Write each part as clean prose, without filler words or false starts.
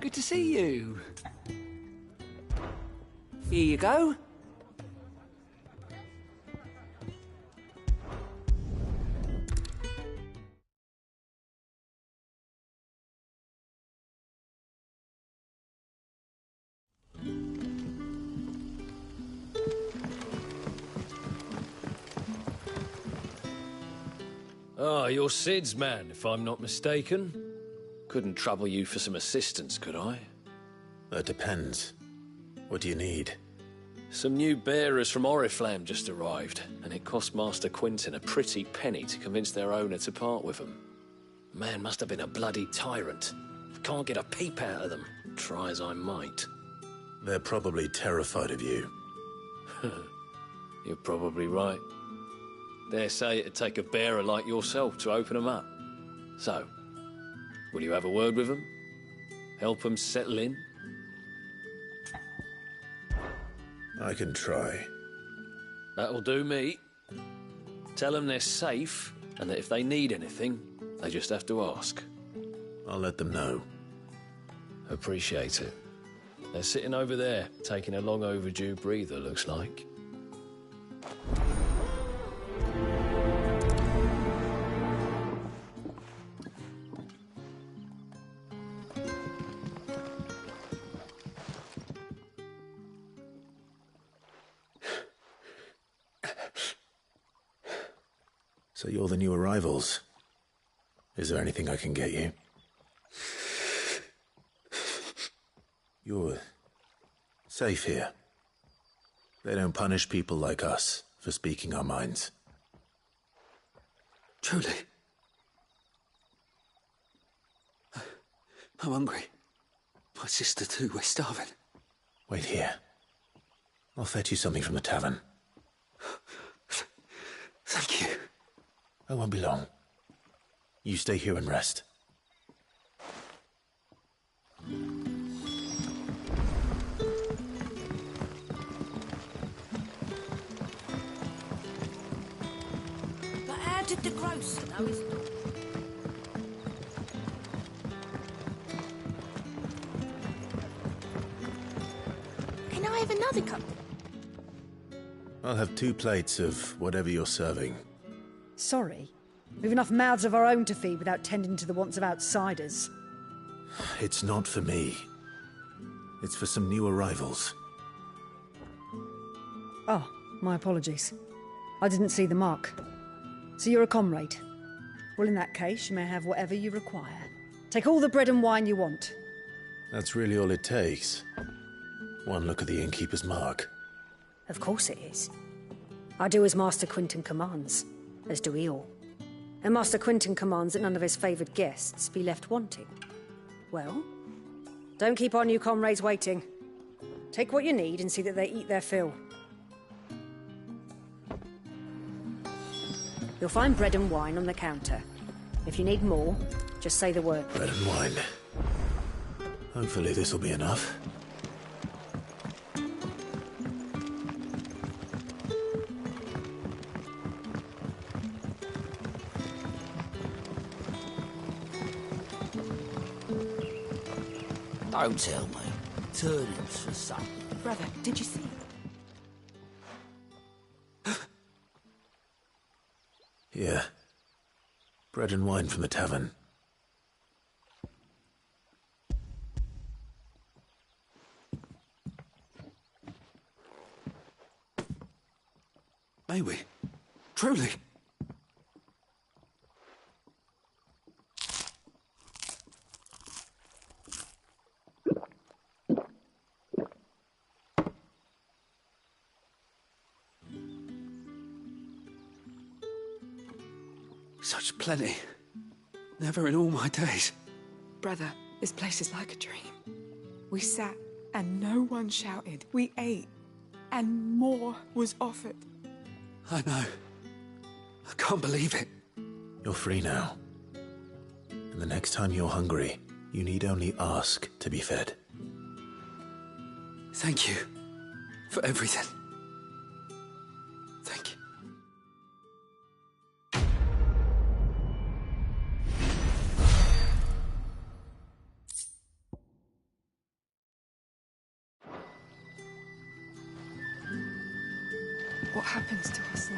good to see you. Here you go. Ah, you're Sid's man, if I'm not mistaken. Couldn't trouble you for some assistance, could I? That depends. What do you need? Some new bearers from Oriflamme just arrived, and it cost Master Quinton a pretty penny to convince their owner to part with them. Man must have been a bloody tyrant. Can't get a peep out of them, try as I might. They're probably terrified of you. You're probably right. Dare say it'd take a bearer like yourself to open them up. So, will you have a word with them? Help them settle in? I can try. That'll do me. Tell them they're safe, and that if they need anything, they just have to ask. I'll let them know. Appreciate it. They're sitting over there, taking a long overdue breather, looks like. So you're the new arrivals. Is there anything I can get you? You're safe here. They don't punish people like us for speaking our minds. Truly. I'm hungry. My sister too, we're starving. Wait here. I'll fetch you something from the tavern. Thank you. I won't be long. You stay here and rest. But how did the grocer know his daughter? Can I have another cup? I'll have 2 plates of whatever you're serving. Sorry. We've enough mouths of our own to feed without tending to the wants of outsiders. It's not for me. It's for some new arrivals. Oh, my apologies. I didn't see the mark. So you're a comrade? Well, in that case, you may have whatever you require. Take all the bread and wine you want. That's really all it takes. One look at the innkeeper's mark. Of course it is. I do as Master Quinton commands, as do we all. And Master Quinton commands that none of his favoured guests be left wanting. Well, don't keep our new comrades waiting. Take what you need and see that they eat their fill. You'll find bread and wine on the counter. If you need more, just say the word. Bread and wine. Hopefully this'll be enough. Don't tell me. Turnips for supper. Brother, did you see? Yeah. Bread and wine from the tavern. May we? Truly? Such plenty. Never in all my days. Brother, this place is like a dream. We sat and no one shouted. We ate and more was offered. I know. I can't believe it. You're free now. And the next time you're hungry, you need only ask to be fed. Thank you for everything. Thank you. What happens to us now?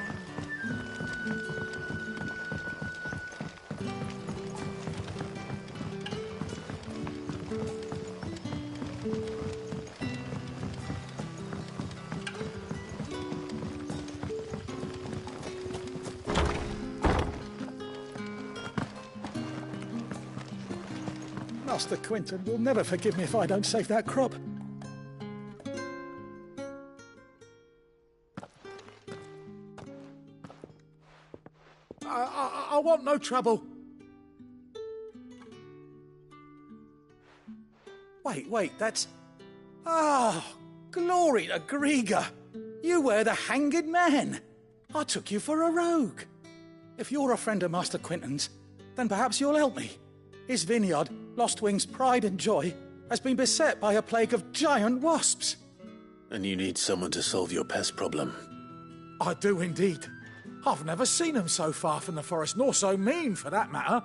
Master Quinton will never forgive me if I don't save that crop. I want no trouble. Wait, that's... Ah, glory to Grieger. You were the hanged man. I took you for a rogue. If you're a friend of Master Quinton's, then perhaps you'll help me. His vineyard, Lostwing's pride and joy, has been beset by a plague of giant wasps. And you need someone to solve your pest problem. I do indeed. I've never seen them so far from the forest, nor so mean, for that matter.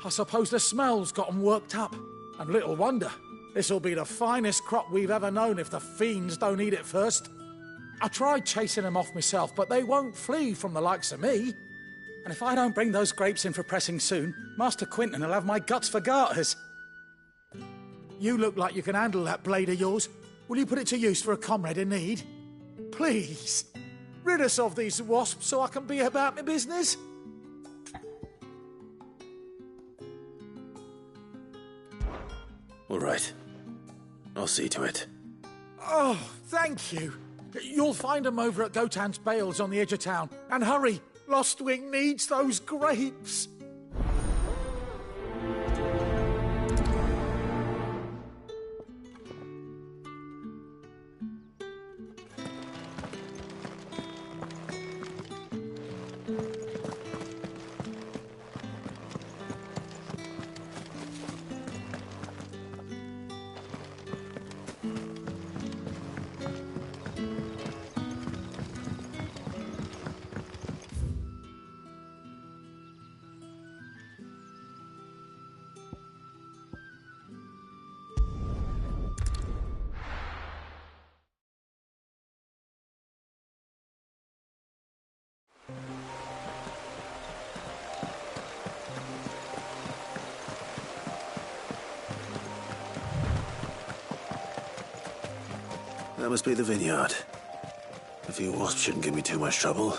I suppose the smell's got 'em worked up. And little wonder. This'll be the finest crop we've ever known if the fiends don't eat it first. I tried chasing them off myself, but they won't flee from the likes of me. And if I don't bring those grapes in for pressing soon, Master Quinton will have my guts for garters. You look like you can handle that blade of yours. Will you put it to use for a comrade in need? Please, rid us of these wasps so I can be about my business. All right. I'll see to it. Oh, thank you. You'll find them over at Gotan's Bales on the edge of town. And hurry, Lostwing needs those grapes. That must be the vineyard. A few wasps shouldn't give me too much trouble.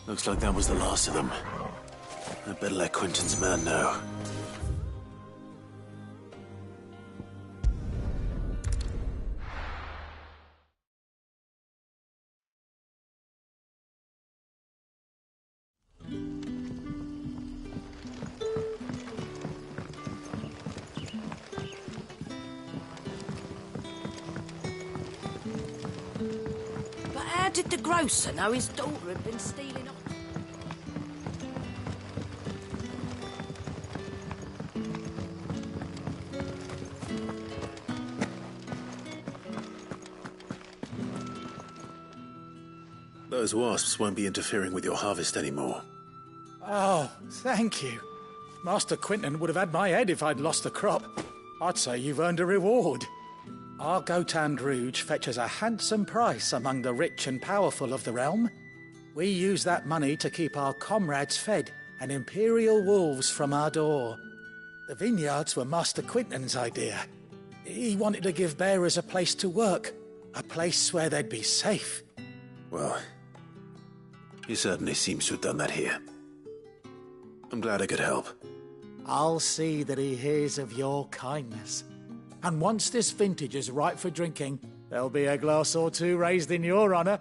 Looks like that was the last of them. I better let Quinton's man know. But how did the grocer know his daughter had been stealing off? Those wasps won't be interfering with your harvest anymore. Oh, thank you. Master Quinton would have had my head if I'd lost the crop. I'd say you've earned a reward. Our Gotand Rouge fetches a handsome price among the rich and powerful of the realm. We use that money to keep our comrades fed and imperial wolves from our door. The vineyards were Master Quinton's idea. He wanted to give bearers a place to work, a place where they'd be safe. Well, he certainly seems to have done that here. I'm glad I could help. I'll see that he hears of your kindness. And once this vintage is ripe for drinking, there'll be a glass or two raised in your honour.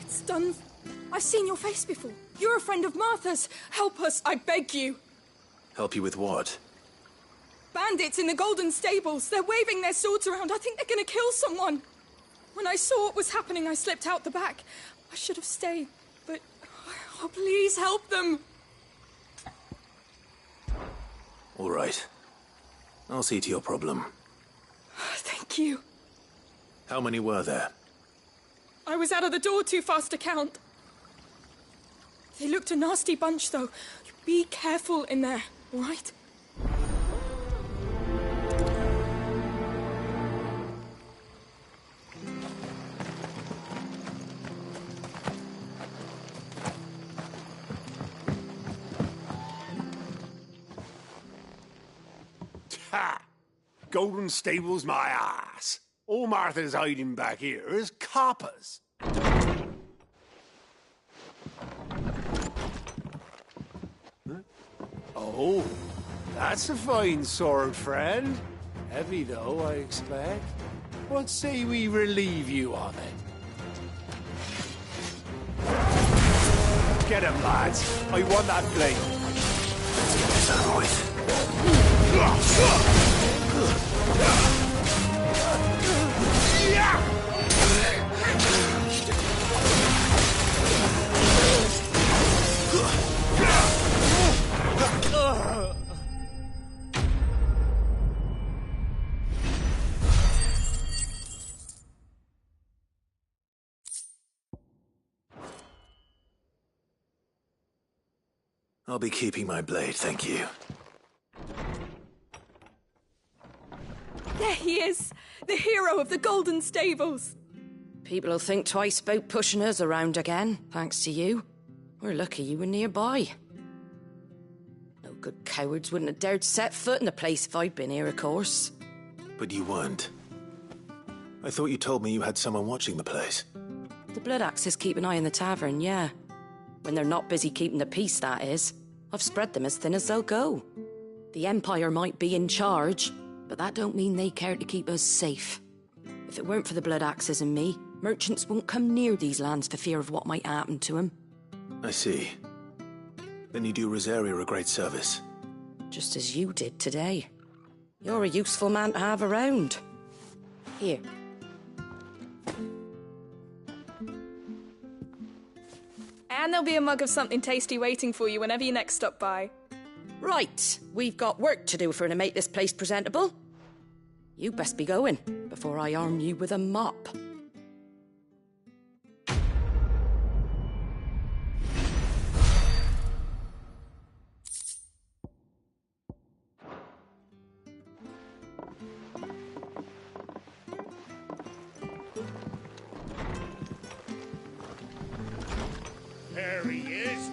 It's done. I've seen your face before. You're a friend of Martha's. Help us, I beg you. Help you with what? Bandits in the Golden Stables. They're waving their swords around. I think they're going to kill someone. When I saw what was happening, I slipped out the back. I should have stayed, but... Oh, please help them. All right. I'll see to your problem. Thank you. How many were there? I was out of the door too fast to count. They looked a nasty bunch, though. Be careful in there, all right? Ha! Golden Stables my ass. All Martha's hiding back here is coppers. Huh? Oh, that's a fine sword, friend. Heavy, though, I expect. What say we relieve you of it? Get him, lads. I want that blade. Let's get this over with. I'll be keeping my blade, thank you. There he is, the hero of the Golden Stables. People'll think twice about pushing us around again, thanks to you. We're lucky you were nearby. No good cowards wouldn't have dared set foot in the place if I'd been here, of course. But you weren't. I thought you told me you had someone watching the place. The Blood Axes keep an eye on the tavern, yeah. When they're not busy keeping the peace, that is. I've spread them as thin as they'll go. The Empire might be in charge, but that don't mean they care to keep us safe. If it weren't for the Blood Axes and me, merchants won't come near these lands for fear of what might happen to them. I see. Then you do Rosaria a great service. Just as you did today. You're a useful man to have around. Here. And there'll be a mug of something tasty waiting for you whenever you next stop by. Right, we've got work to do if we're to make this place presentable. You best be going, before I arm you with a mop. There he is.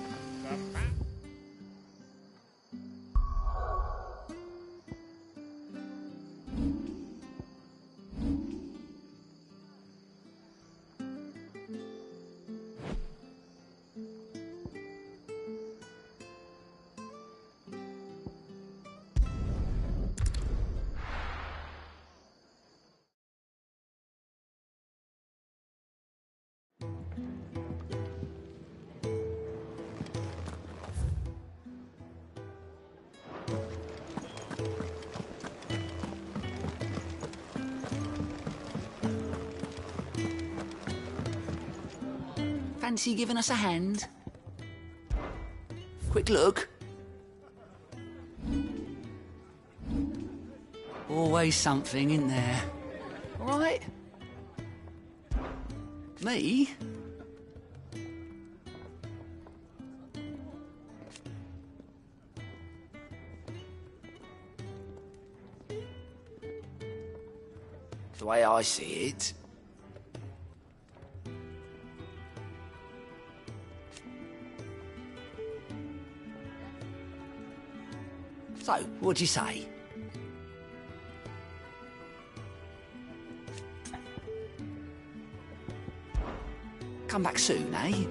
Fancy giving us a hand? Quick look. Always something in there. All right? Me? The way I see it, so, what'd you say? Come back soon, eh?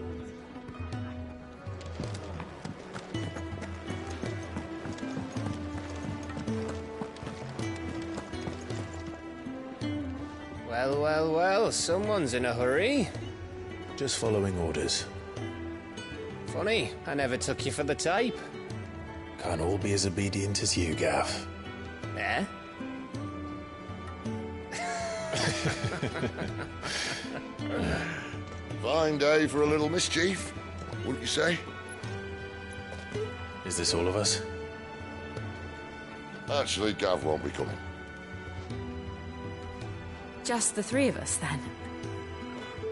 Well, well, well, someone's in a hurry. Just following orders. Funny, I never took you for the type. Can't all be as obedient as you, Gaff. Eh? Fine day for a little mischief, wouldn't you say? Is this all of us? Actually, Gav won't be coming. Just the three of us, then?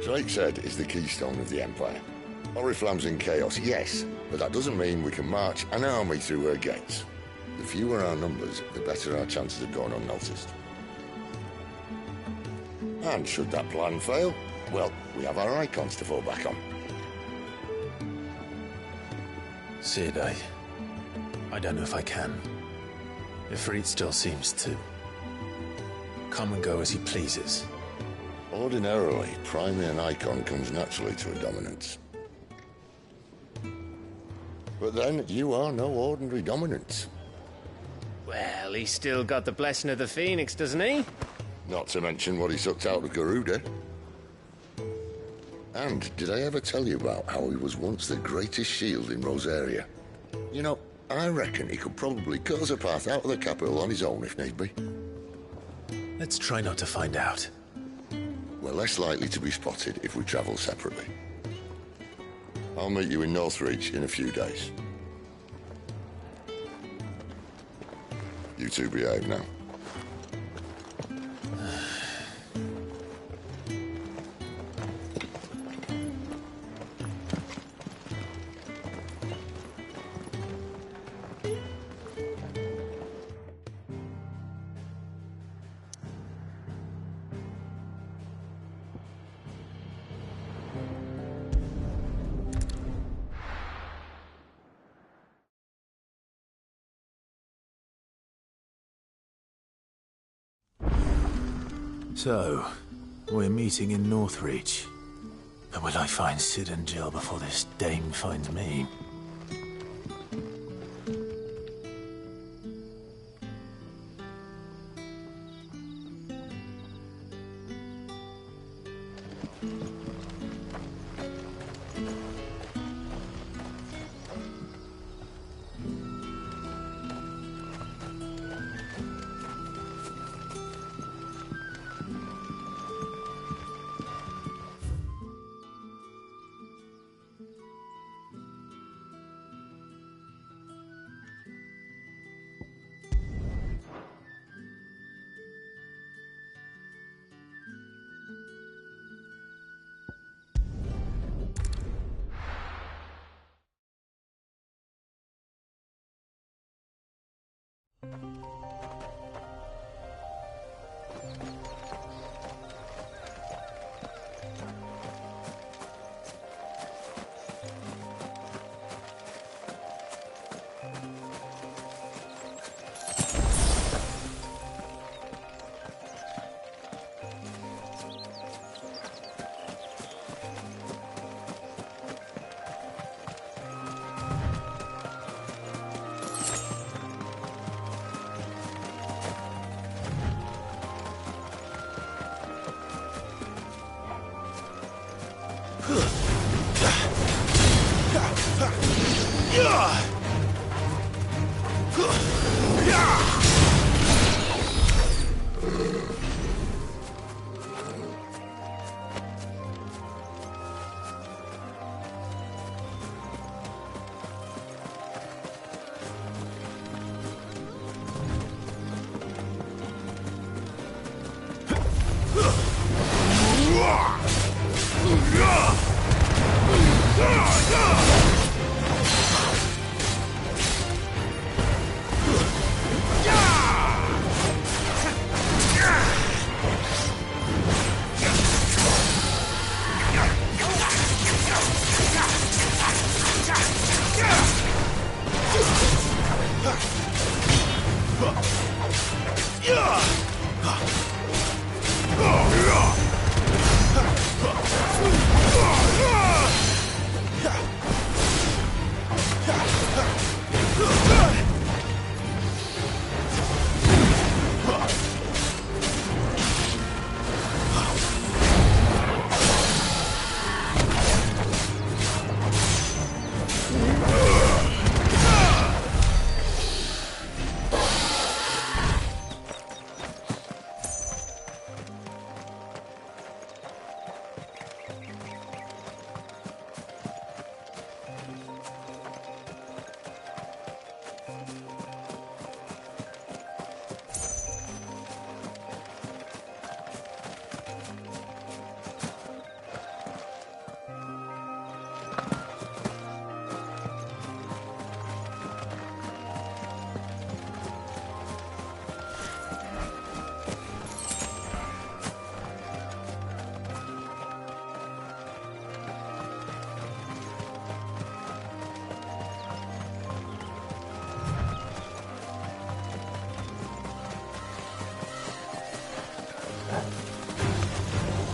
Drake said is the keystone of the Empire. Oriflamme's in chaos, yes, but that doesn't mean we can march an army through her gates. The fewer our numbers, the better our chances of going unnoticed. And should that plan fail, well, we have our icons to fall back on. Sid, I don't know if I can. Ifrit still seems to come and go as he pleases. Ordinarily, priming an icon comes naturally to a dominance. But then, you are no ordinary dominance. Well, he's still got the blessing of the Phoenix, doesn't he? Not to mention what he sucked out of Garuda. And did I ever tell you about how he was once the greatest shield in Rosaria? You know, I reckon he could probably cut us a path out of the capital on his own if need be. Let's try not to find out. We're less likely to be spotted if we travel separately. I'll meet you in Northreach in a few days. You two behave now. So, we're meeting in Northreach. But will I find Sid and Jill before this dame finds me?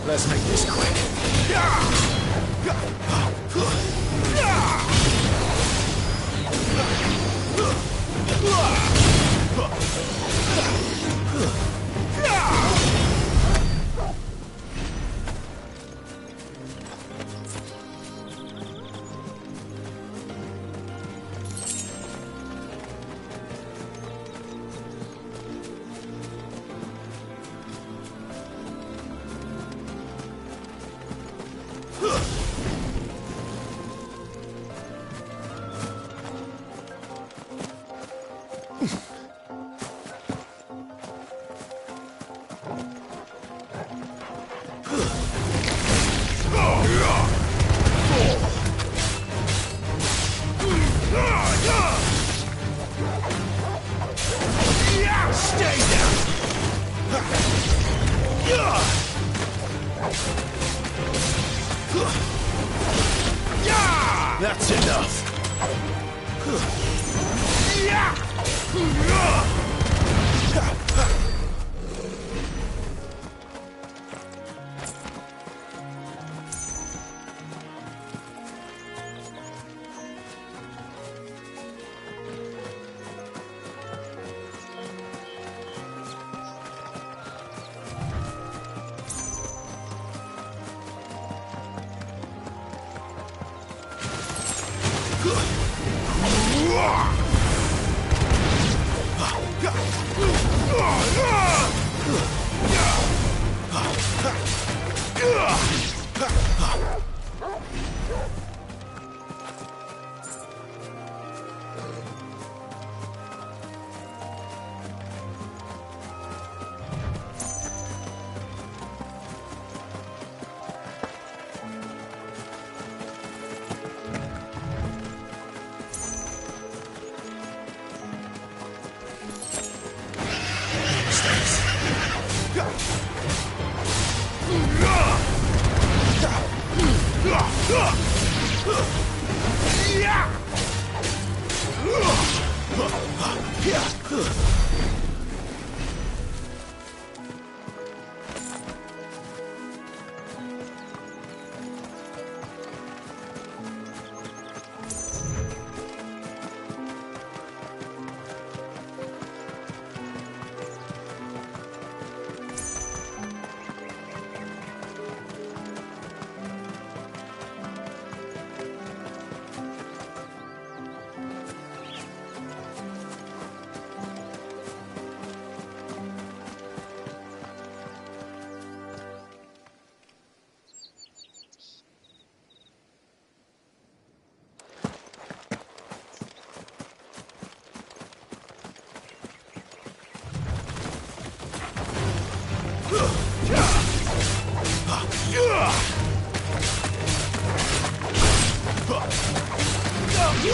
Let's make this quick. That's enough. It's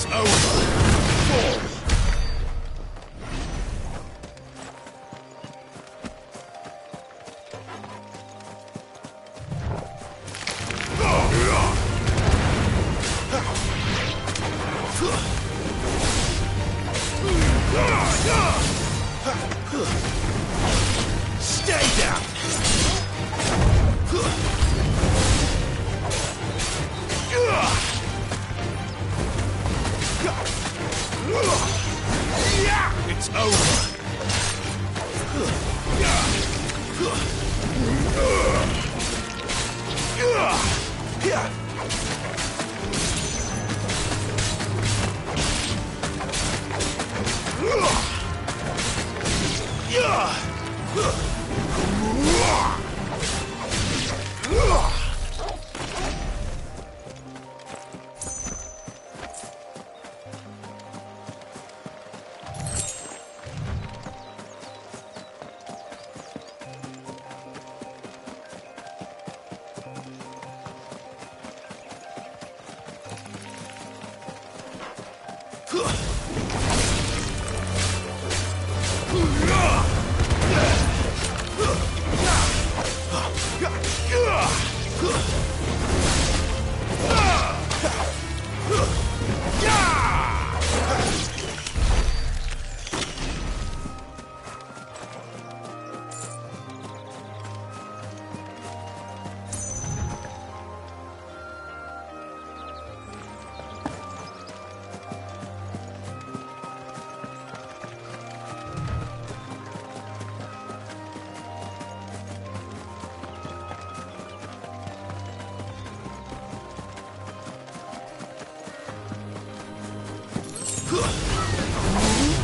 over. Fall. Stay down. It's over.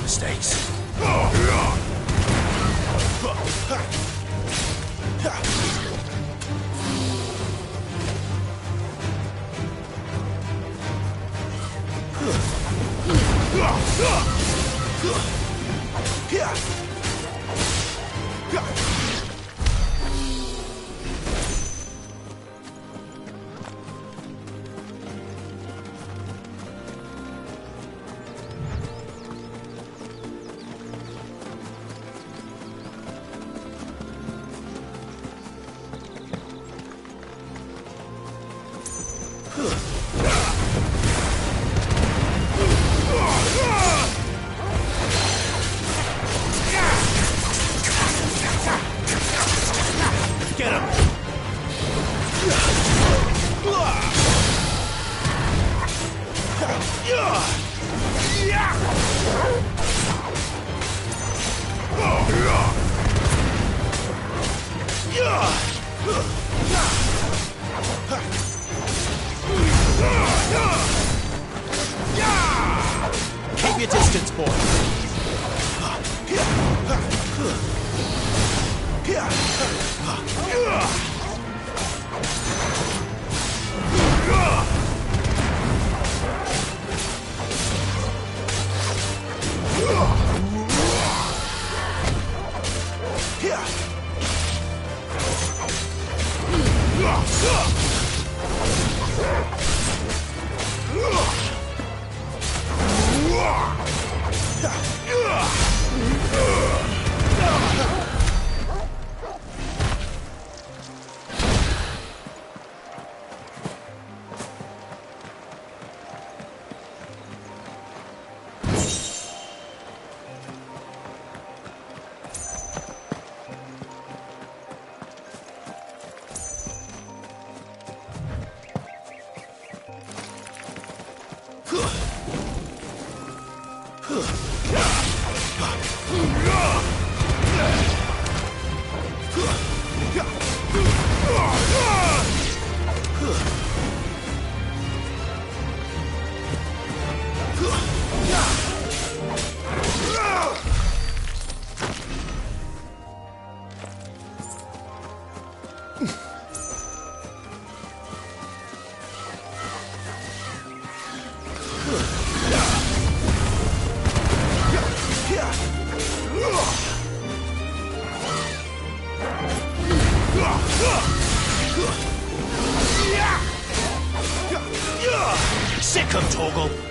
Mistakes. Get him! Keep your distance, boy. sick of Torgal.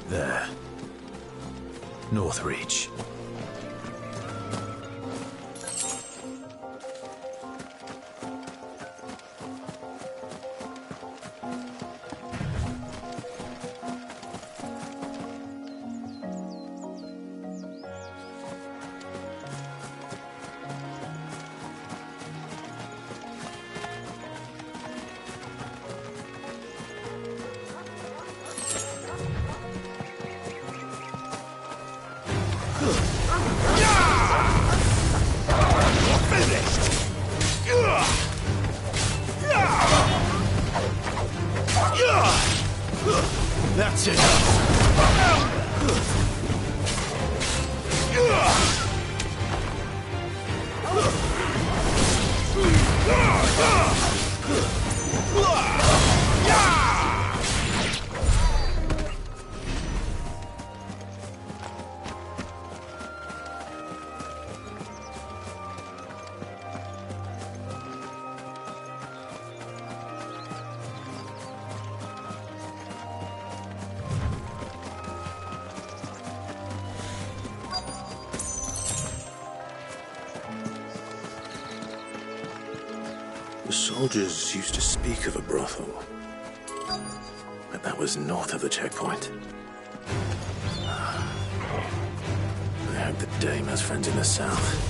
There. Northreach. That's it. The soldiers used to speak of a brothel, but that was north of the checkpoint. I hope the dame has friends in the south.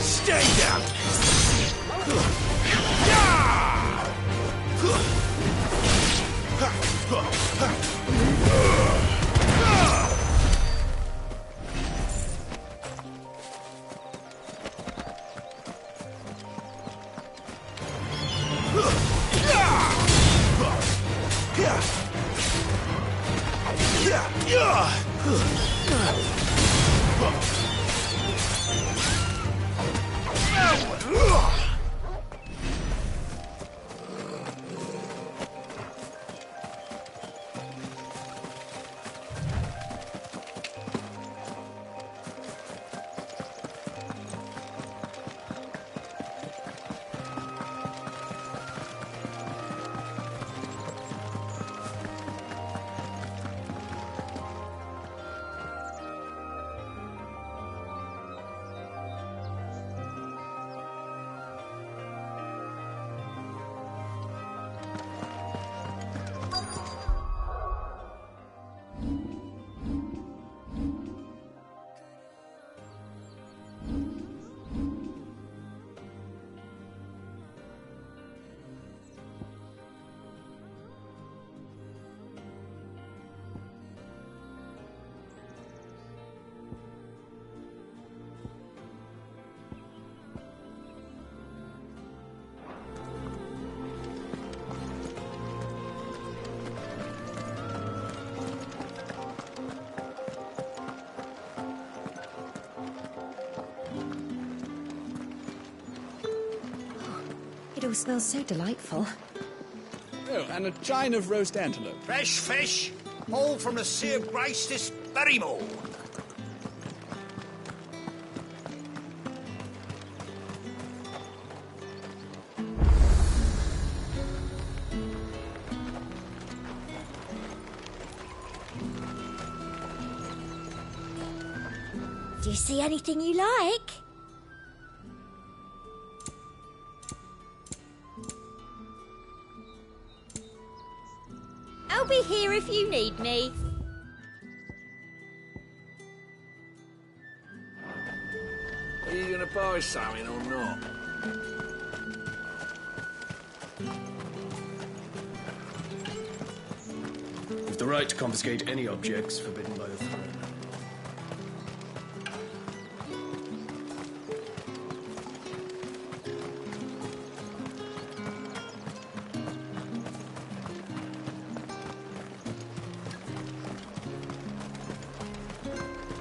Stay down! all smells so delightful. Oh, and a chine of roast antelope. Fresh fish, all from the Sea of Grace this very morn. Do you see anything you like? I'll be here if you need me. Are you gonna buy something or not? You've the right to confiscate any objects forbidden by the throne.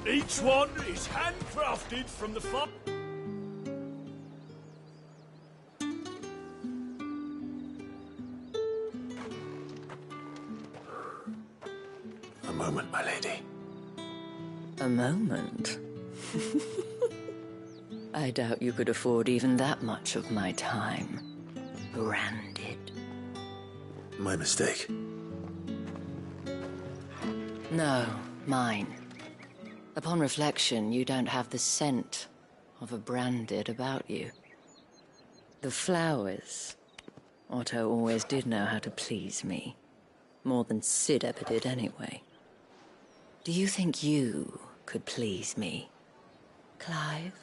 Each one is handcrafted from the farm. A moment, my lady. A moment? I doubt you could afford even that much of my time. Branded. My mistake. No, mine. Upon reflection, you don't have the scent of a branded about you. The flowers. Otto always did know how to please me. More than Sid ever did anyway. Do you think you could please me, Clive?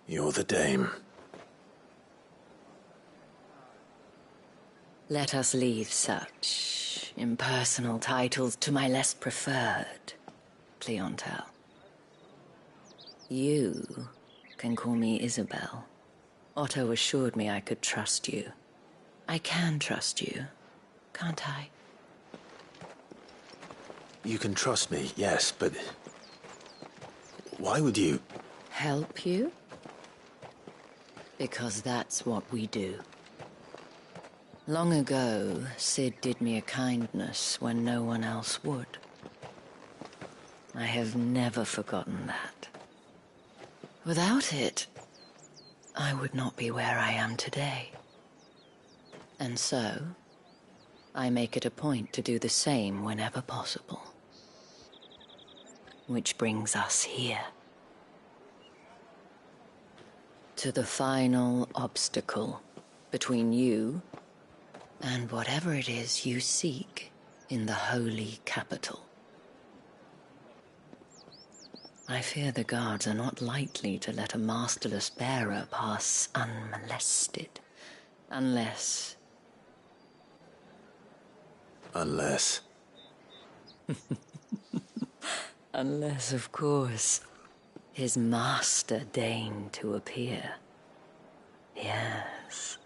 You're the dame. Let us leave such impersonal titles to my less preferred clientele. You can call me Isabel. Otto assured me I could trust you. I can trust you, can't I? You can trust me, yes, but why would you? Help you? Because that's what we do. Long ago, Sid did me a kindness when no one else would. I have never forgotten that. Without it, I would not be where I am today. And so, I make it a point to do the same whenever possible. Which brings us here. To the final obstacle between you and whatever it is you seek in the holy capital. I fear the guards are not likely to let a masterless bearer pass unmolested, unless... Unless... Unless, of course, his master deigned to appear. Yes,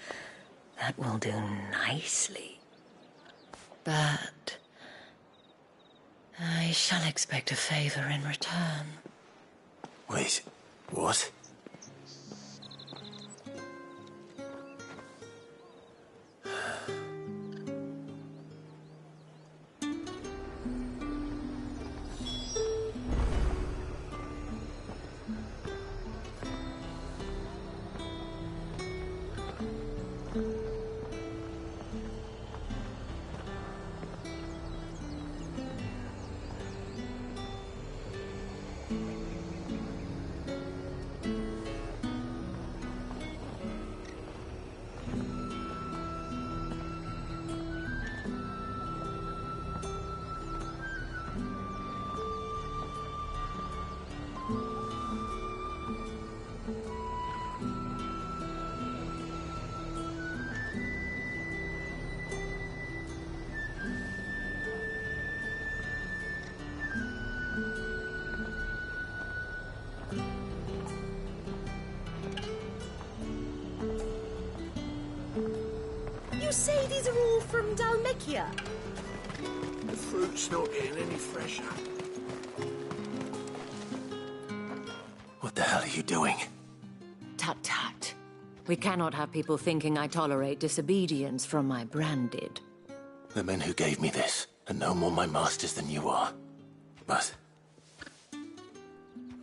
that will do nicely. But I shall expect a favor in return. Wait, what? You say these are all from Dalmekia? The fruit's not getting any fresher. What the hell are you doing? Tut-tut. We cannot have people thinking I tolerate disobedience from my branded. The men who gave me this are no more my masters than you are. But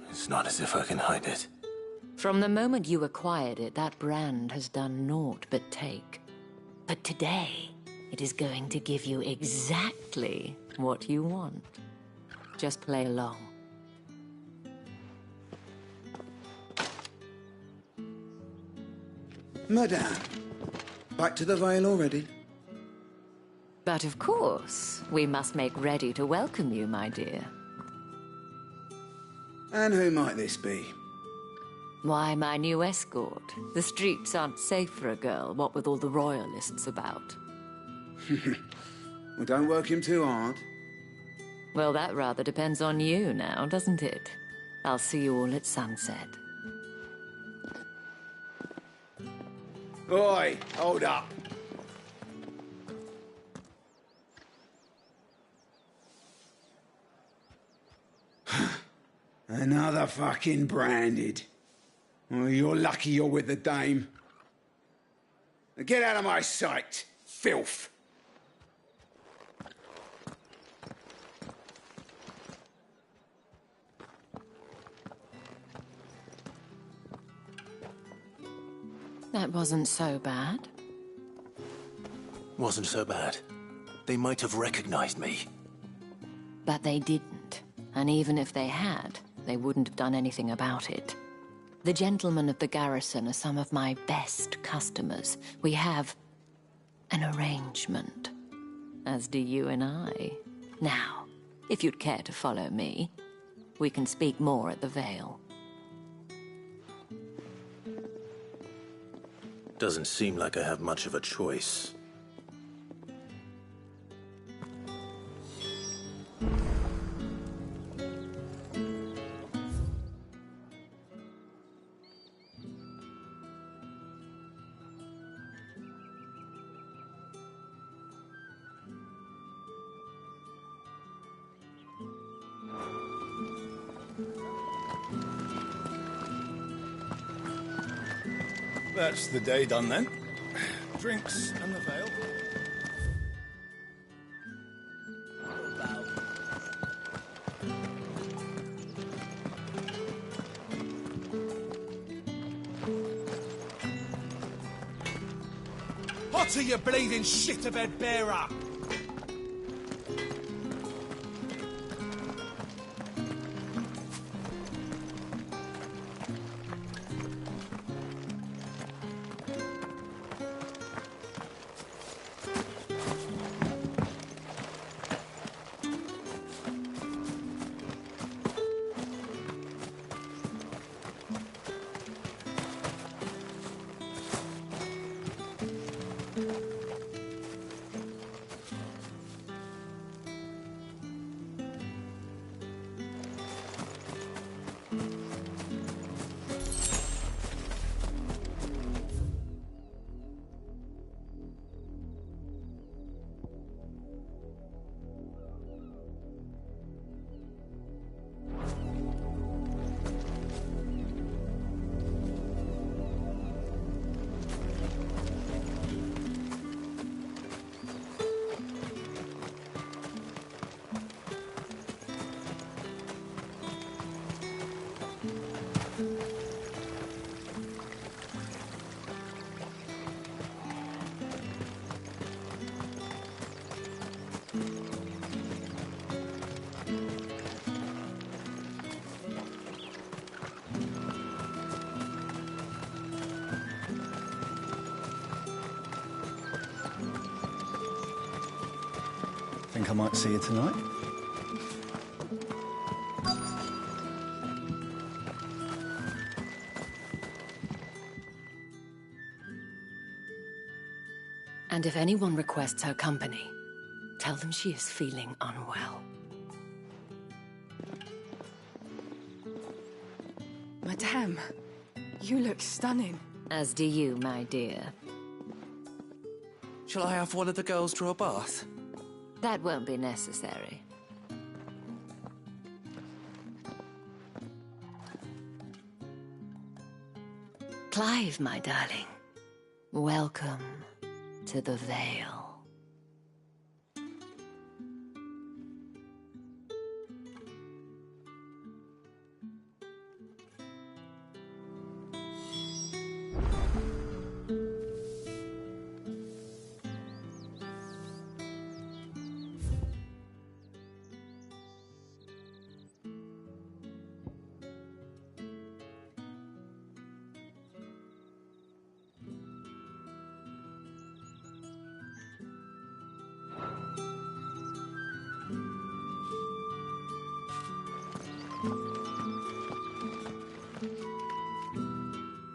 it's not as if I can hide it. From the moment you acquired it, that brand has done naught but take. But today, it is going to give you exactly what you want. Just play along. Madame, back to the Vale already? But of course, we must make ready to welcome you, my dear. And who might this be? Why, my new escort. The streets aren't safe for a girl, what with all the royalists about. Well, don't work him too hard. Well, that rather depends on you now, doesn't it? I'll see you all at sunset. Oi, hold up. Another fucking branded. Well, you're lucky you're with the dame. Now get out of my sight, filth. That wasn't so bad. Wasn't so bad. They might have recognized me. But they didn't. And even if they had, they wouldn't have done anything about it. The gentlemen of the garrison are some of my best customers. We have an arrangement. As do you and I. Now, if you'd care to follow me, we can speak more at the Vale. Doesn't seem like I have much of a choice. That's the day done then. Drinks and the Vale. What are you bleeding shit-a-bed bearer? Think I might see you tonight? And if anyone requests her company, tell them she is feeling unwell. Madame, you look stunning. As do you, my dear. Shall I have one of the girls draw a bath? That won't be necessary. Clive, my darling. Welcome to the Vale.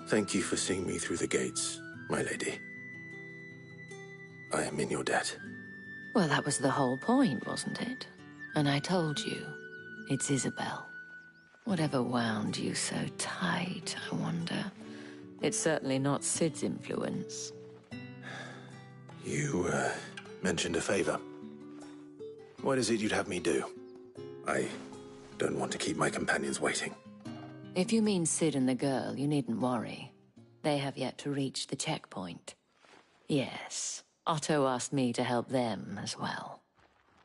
Thank you for seeing me through the gates, my lady. I am in your debt. Well, that was the whole point, wasn't it? And I told you, it's Isabel. Whatever wound you so tight, I wonder. It's certainly not Sid's influence. You, mentioned a favor. What is it you'd have me do? I don't want to keep my companions waiting. If you mean Sid and the girl, you needn't worry. They have yet to reach the checkpoint. Yes, Otto asked me to help them as well.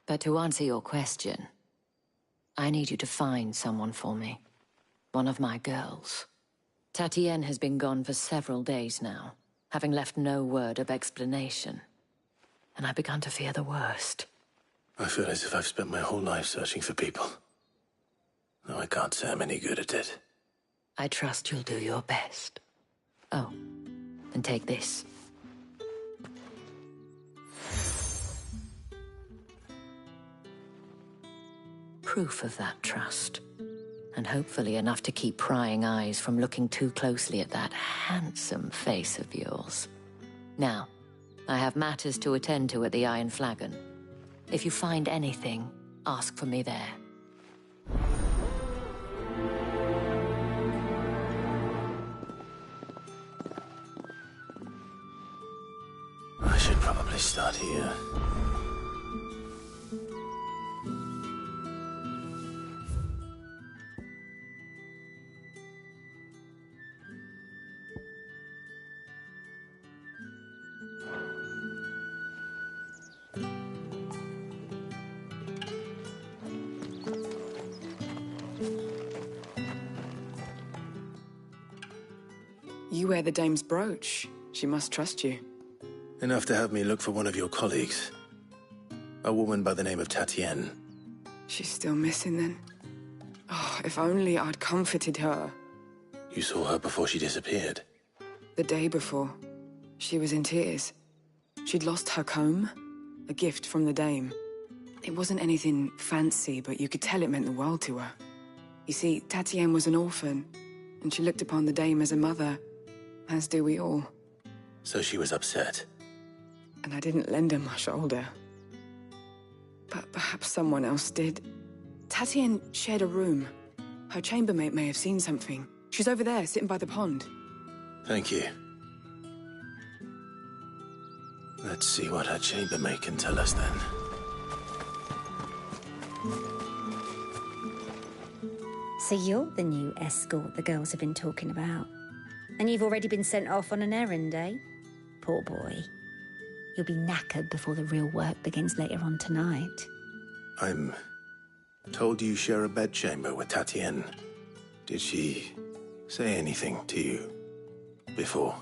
But to answer your question, I need you to find someone for me. One of my girls. Tatienne has been gone for several days now, having left no word of explanation. And I've begun to fear the worst. I feel as if I've spent my whole life searching for people. No, I can't say I'm any good at it. I trust you'll do your best. Oh, and take this. Proof of that trust. And hopefully enough to keep prying eyes from looking too closely at that handsome face of yours. Now, I have matters to attend to at the Iron Flagon. If you find anything, ask for me there. I should probably start here. You wear the dame's brooch. She must trust you. Enough to have me look for one of your colleagues. A woman by the name of Tatienne. She's still missing then. Oh, if only I'd comforted her. You saw her before she disappeared. The day before. She was in tears. She'd lost her comb, a gift from the dame. It wasn't anything fancy, but you could tell it meant the world to her. You see, Tatienne was an orphan, and she looked upon the dame as a mother, as do we all. So she was upset. And I didn't lend her my shoulder. But perhaps someone else did. Tatienne shared a room. Her chambermaid may have seen something. She's over there, sitting by the pond. Thank you. Let's see what her chambermaid can tell us then. So you're the new escort the girls have been talking about. And you've already been sent off on an errand, eh? Poor boy. You'll be knackered before the real work begins later on tonight. I'm told you share a bedchamber with Tatienne. Did she say anything to you before?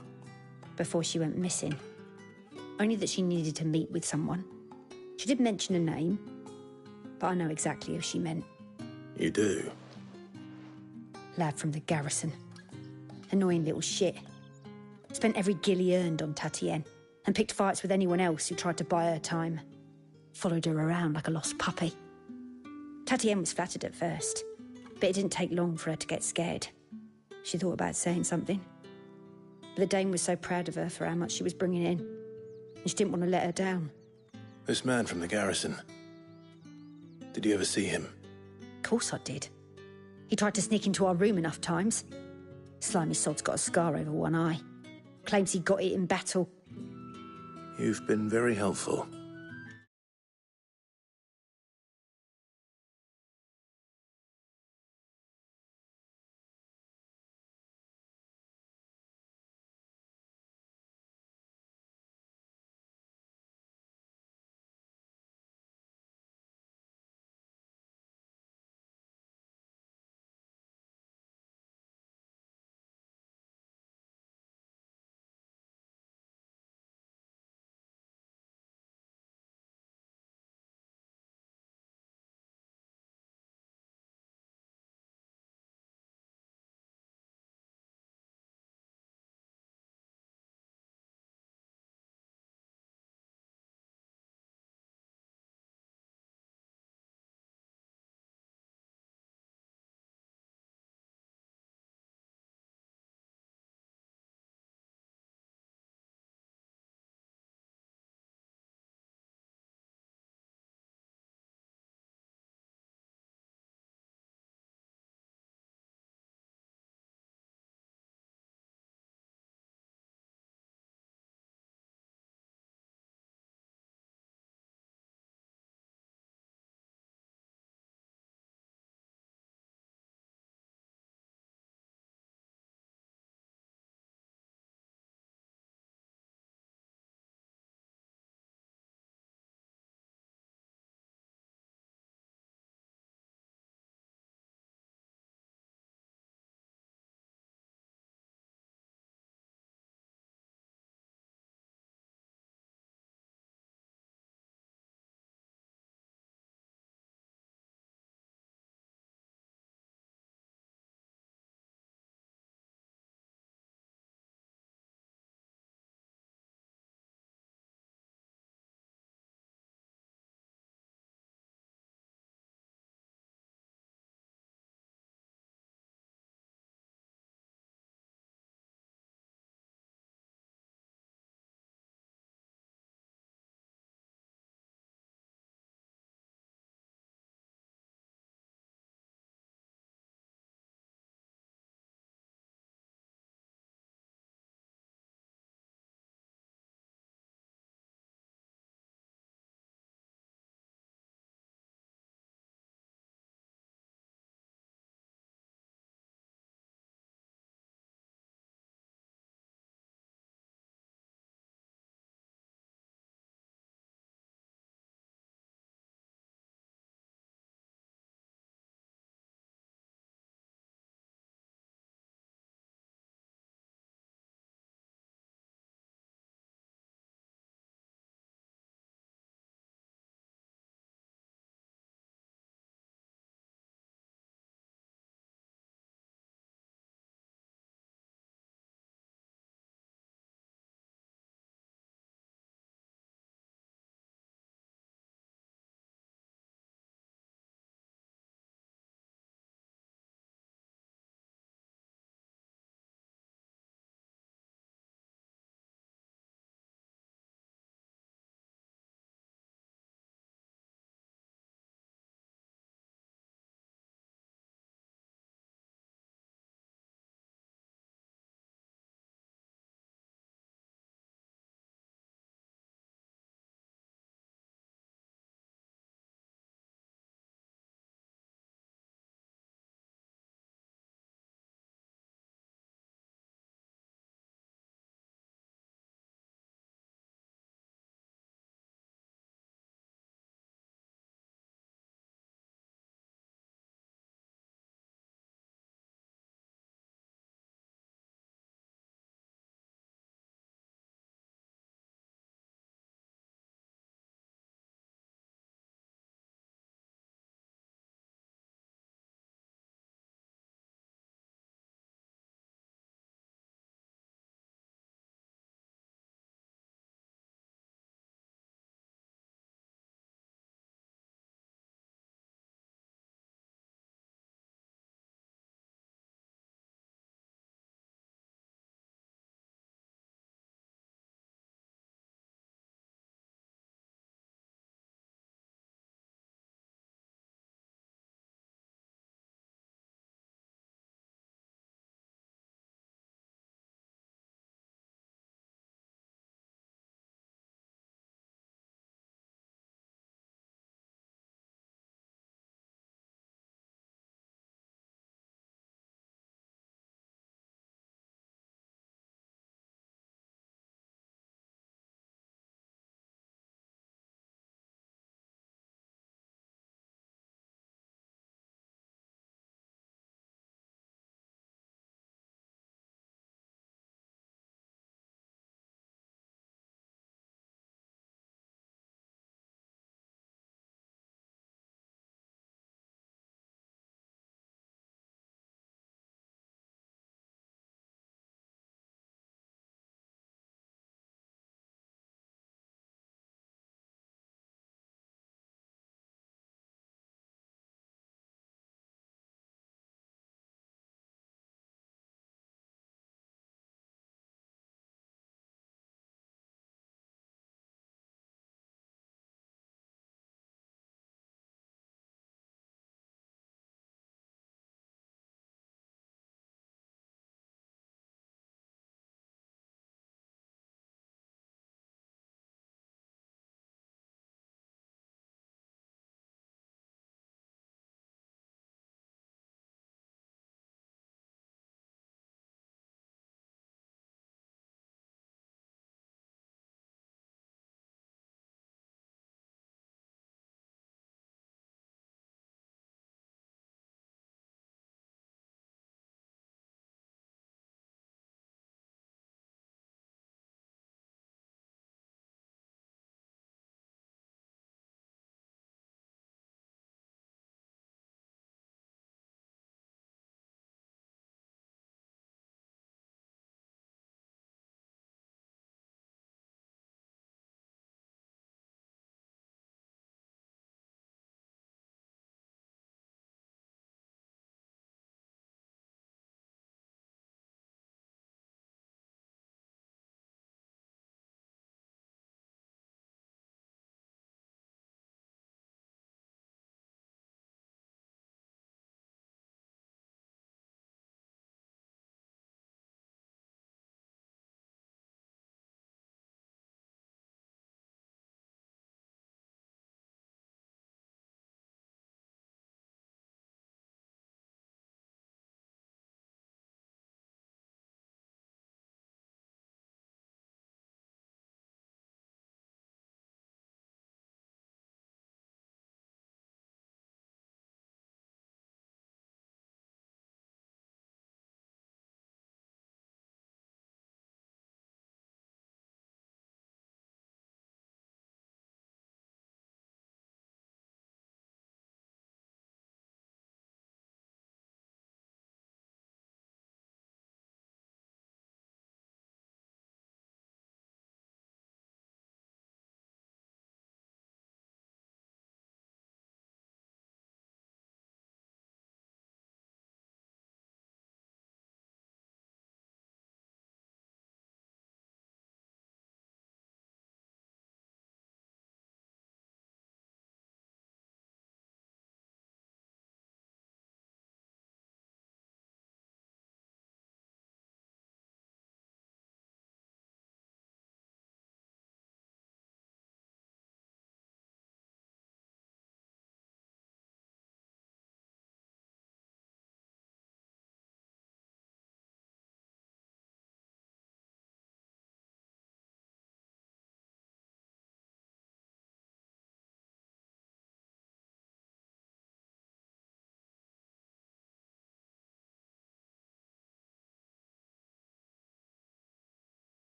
Before she went missing. Only that she needed to meet with someone. She did mention a name, but I know exactly who she meant. You do? Lad from the garrison. Annoying little shit. Spent every guil he earned on Tatienne, and picked fights with anyone else who tried to buy her time. Followed her around like a lost puppy. Tatienne was flattered at first, but it didn't take long for her to get scared. She thought about saying something. But the dame was so proud of her for how much she was bringing in, and she didn't want to let her down. This man from the garrison. Did you ever see him? Of course I did. He tried to sneak into our room enough times. Slimy sod's got a scar over one eye. Claims he got it in battle. You've been very helpful.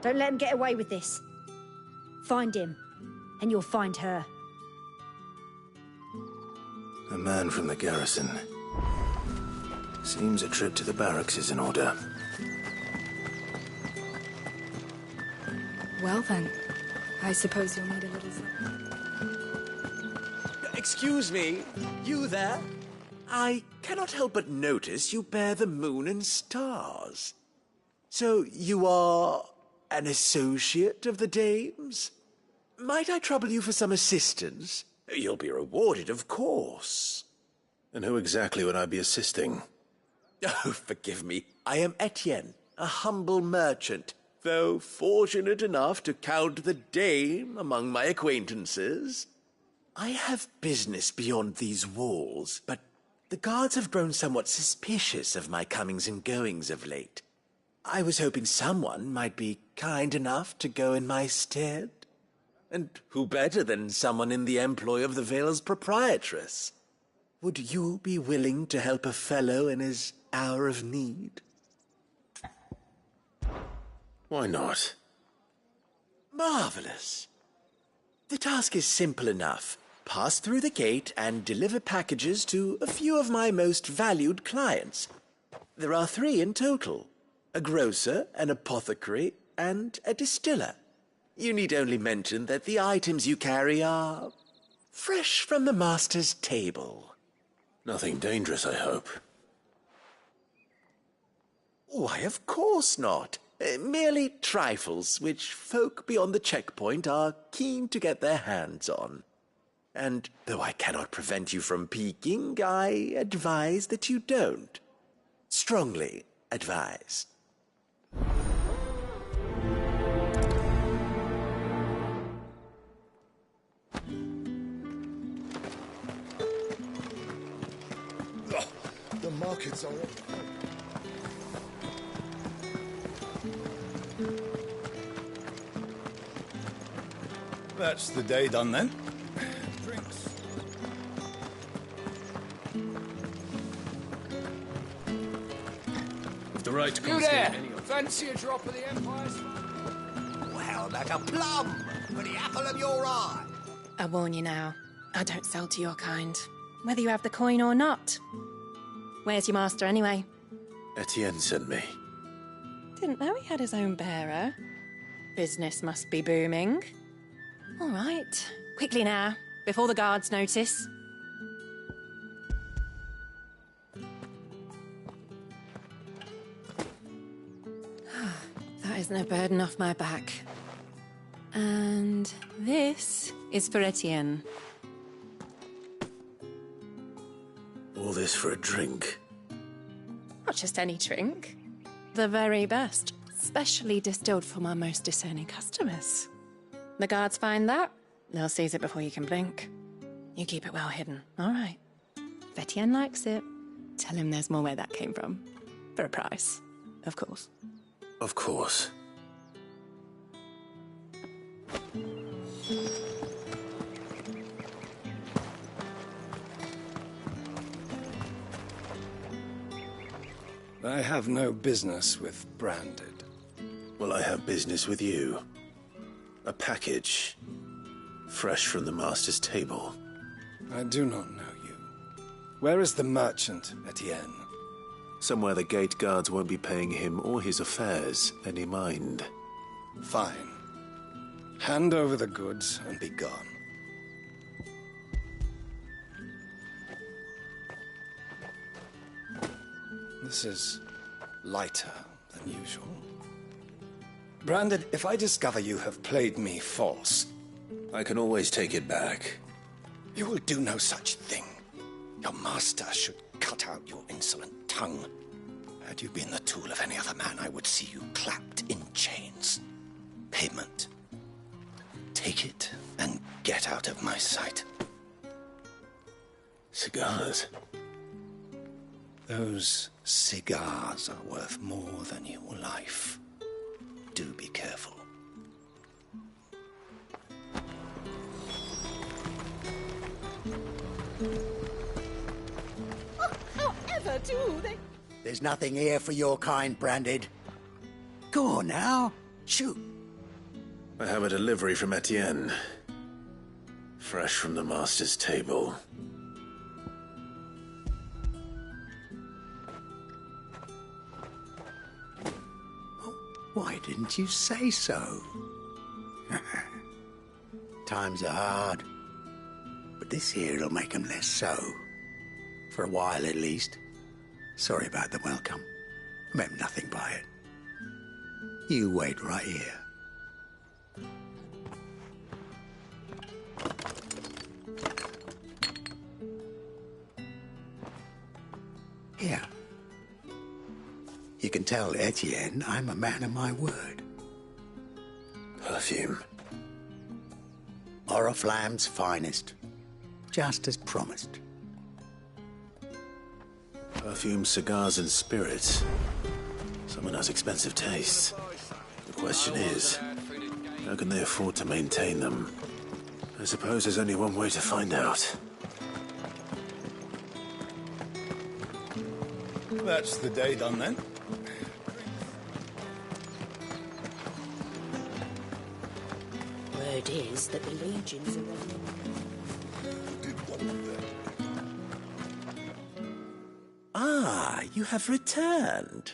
Don't let him get away with this. Find him, and you'll find her. A man from the garrison. Seems a trip to the barracks is in order. Well then, I suppose you'll need a little something. Excuse me, you there? I cannot help but notice you bear the moon and stars. So you are an associate of the dame's? Might I trouble you for some assistance? You'll be rewarded, of course. And who exactly would I be assisting? Oh, forgive me. I am Etienne, a humble merchant, though fortunate enough to count the dame among my acquaintances. I have business beyond these walls, but the guards have grown somewhat suspicious of my comings and goings of late. I was hoping someone might be kind enough to go in my stead. And who better than someone in the employ of the Vale's proprietress? Would you be willing to help a fellow in his hour of need? Why not? Marvelous. The task is simple enough. Pass through the gate and deliver packages to a few of my most valued clients. There are 3 in total: a grocer, an apothecary, and a distiller. You need only mention that the items you carry are fresh from the master's table. Nothing dangerous, I hope. Why, of course not. Merely trifles which folk beyond the checkpoint are keen to get their hands on. And though I cannot prevent you from peeking, I advise that you don't. Strongly advise. The markets are up. That's the day done then. Drinks. With the right You there? Fancy a drop of the Empire's fun? Well, like a plum for the apple of your eye. I warn you now, I don't sell to your kind, whether you have the coin or not. Where's your master, anyway? Etienne sent me. Didn't know he had his own bearer. Business must be booming. All right, quickly now, before the guards notice. That isn't a burden off my back. And this is for Etienne. All this for a drink? Not just any drink. The very best, specially distilled for my most discerning customers. The guards find that, they'll seize it before you can blink. You keep it well hidden, all right? If Etienne likes it, tell him there's more where that came from. For a price, of course. Of course. I have no business with Branded. Well, I have business with you. A package. Fresh from the master's table. I do not know you. Where is the merchant, Etienne? Somewhere the gate guards won't be paying him or his affairs any mind. Fine. Hand over the goods and be gone. This is lighter than usual. Branded, if I discover you have played me false... I can always take it back. You will do no such thing. Your master should cut out your insolent tongue. Had you been the tool of any other man, I would see you clapped in chains. Payment. Take it and get out of my sight. Cigars? Those cigars are worth more than your life. Do be careful. Oh, however do they... There's nothing here for your kind, Branded. Go on now. Shoot. I have a delivery from Etienne. Fresh from the Master's table. Why didn't you say so? Times are hard. But this here'll make 'em less so. For a while, at least. Sorry about the welcome. Meant nothing by it. You wait right here. Here. You can tell Etienne I'm a man of my word. Perfume. Oriflamme's finest. Just as promised. Perfume, cigars, and spirits. Someone has expensive tastes. The question is, how can they afford to maintain them? I suppose there's only one way to find out. That's the day done then. Word is that the legions are running. Ah, you have returned.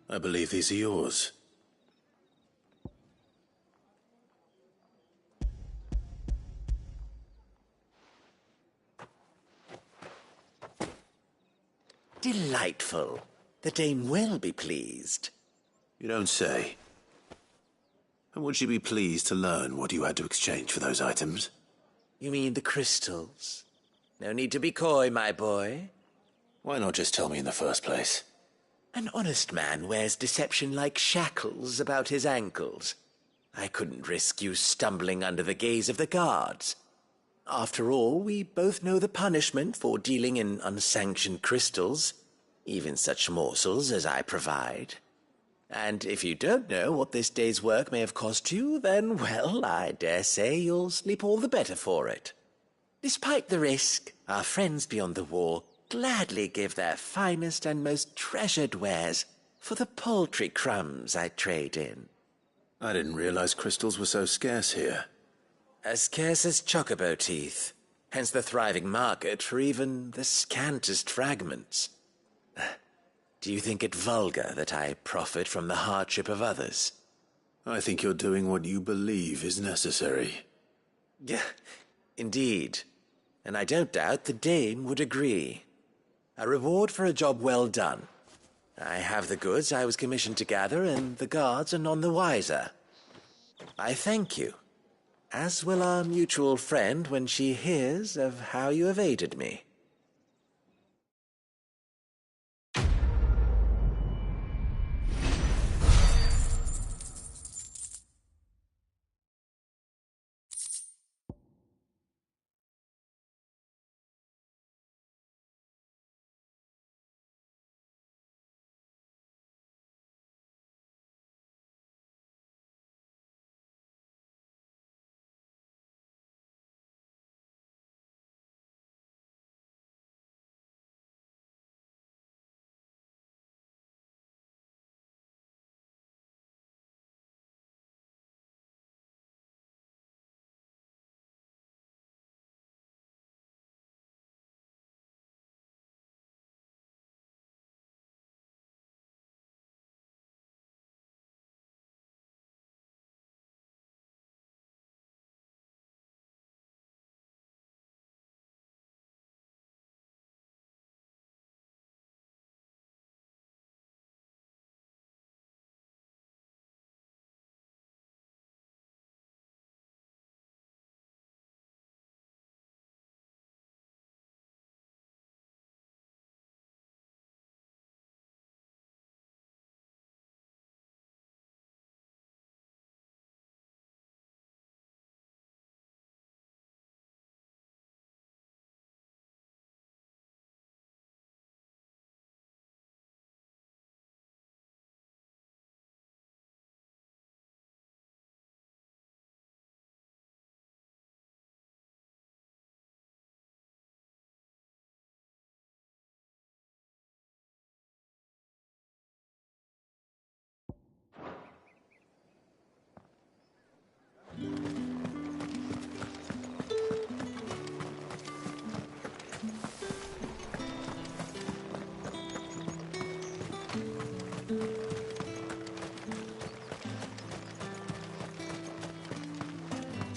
I believe these are yours. Delightful. The dame will be pleased. You don't say. And would she be pleased to learn what you had to exchange for those items? You mean the crystals? No need to be coy, my boy. Why not just tell me in the first place? An honest man wears deception like shackles about his ankles. I couldn't risk you stumbling under the gaze of the guards. After all, we both know the punishment for dealing in unsanctioned crystals, even such morsels as I provide. And if you don't know what this day's work may have cost you, then, well, I dare say you'll sleep all the better for it. Despite the risk, our friends beyond the wall gladly give their finest and most treasured wares for the paltry crumbs I trade in. I didn't realize crystals were so scarce here. As scarce as chocobo teeth, hence the thriving market for even the scantest fragments. Do you think it vulgar that I profit from the hardship of others? I think you're doing what you believe is necessary. Yeah, indeed. And I don't doubt the Dane would agree. A reward for a job well done. I have the goods I was commissioned to gather, and the guards are none the wiser. I thank you, as will our mutual friend when she hears of how you have aided me.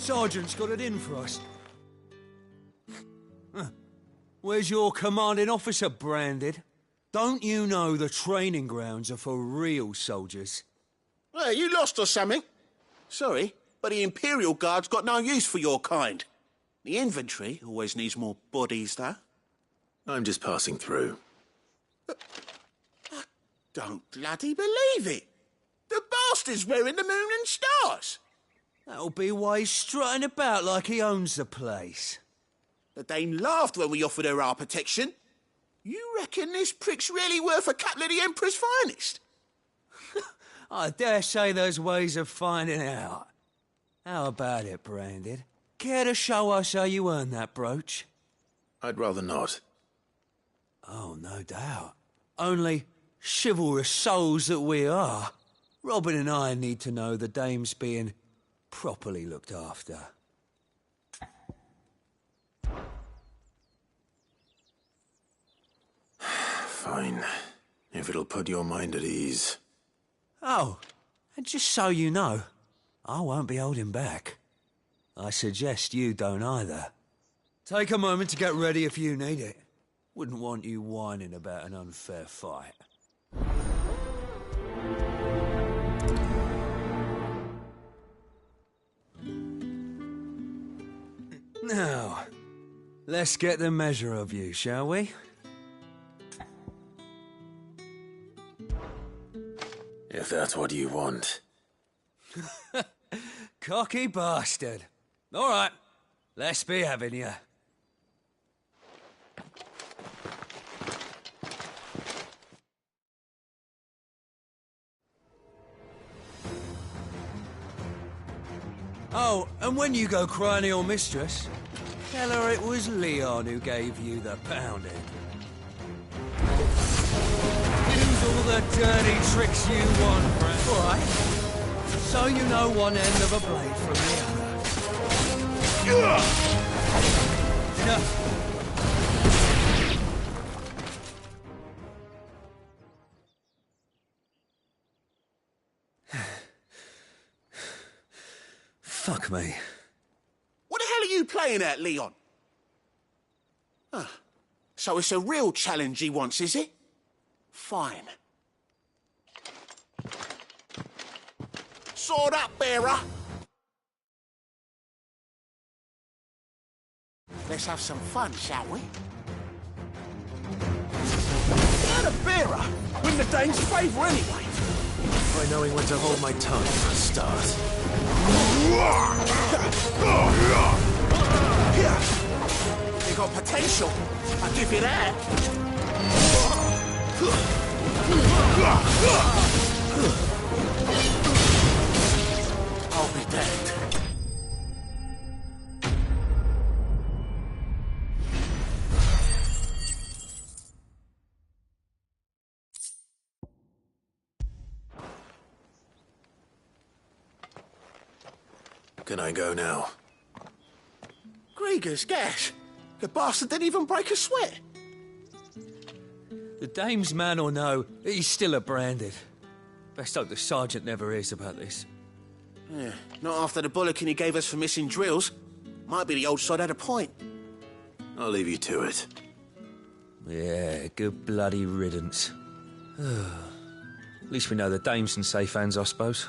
Sergeant's got it in for us. Where's your commanding officer, Branded? Don't you know the training grounds are for real soldiers? Well, you lost or something? Sorry, but the Imperial Guard's got no use for your kind. The infantry always needs more bodies, though. I'm just passing through. I don't bloody believe it. The bastard's wearing the moon and stars. That'll be why he's strutting about like he owns the place. The Dame laughed when we offered her our protection. You reckon this prick's really worth a couple of the Emperor's finest? I dare say there's ways of finding out. How about it, Branded? Care to show us how you earned that brooch? I'd rather not. Oh, no doubt. Only chivalrous souls that we are, Robin and I need to know the Dame's being properly looked after. Fine. If it'll put your mind at ease. Oh, and just so you know, I won't be holding back. I suggest you don't either. Take a moment to get ready if you need it. Wouldn't want you whining about an unfair fight. Now, let's get the measure of you, shall we? If that's what you want. Cocky bastard. All right, let's be having you. Oh, and when you go crying to your mistress, tell her it was Leon who gave you the pounding. Use all the dirty tricks you want, Brent. All right? So you know one end of a blade from the other. Enough. Fuck me. What the hell are you playing at, Leon? So it's a real challenge he wants, is it? Fine. Sword up, bearer! Let's have some fun, shall we? Not a bearer! Win the Dane's favour anyway! By knowing when to hold my tongue for a start. You got potential. I'll give you that. I'll be damned. Can I go now? Grieger's gas. The bastard didn't even break a sweat. The Dame's man or no, he's still a Branded. Best hope the Sergeant never hears about this. Yeah, not after the bullocking he gave us for missing drills. Might be the old sod had a point. I'll leave you to it. Yeah, good bloody riddance. At least we know the Dame's in safe hands, I suppose.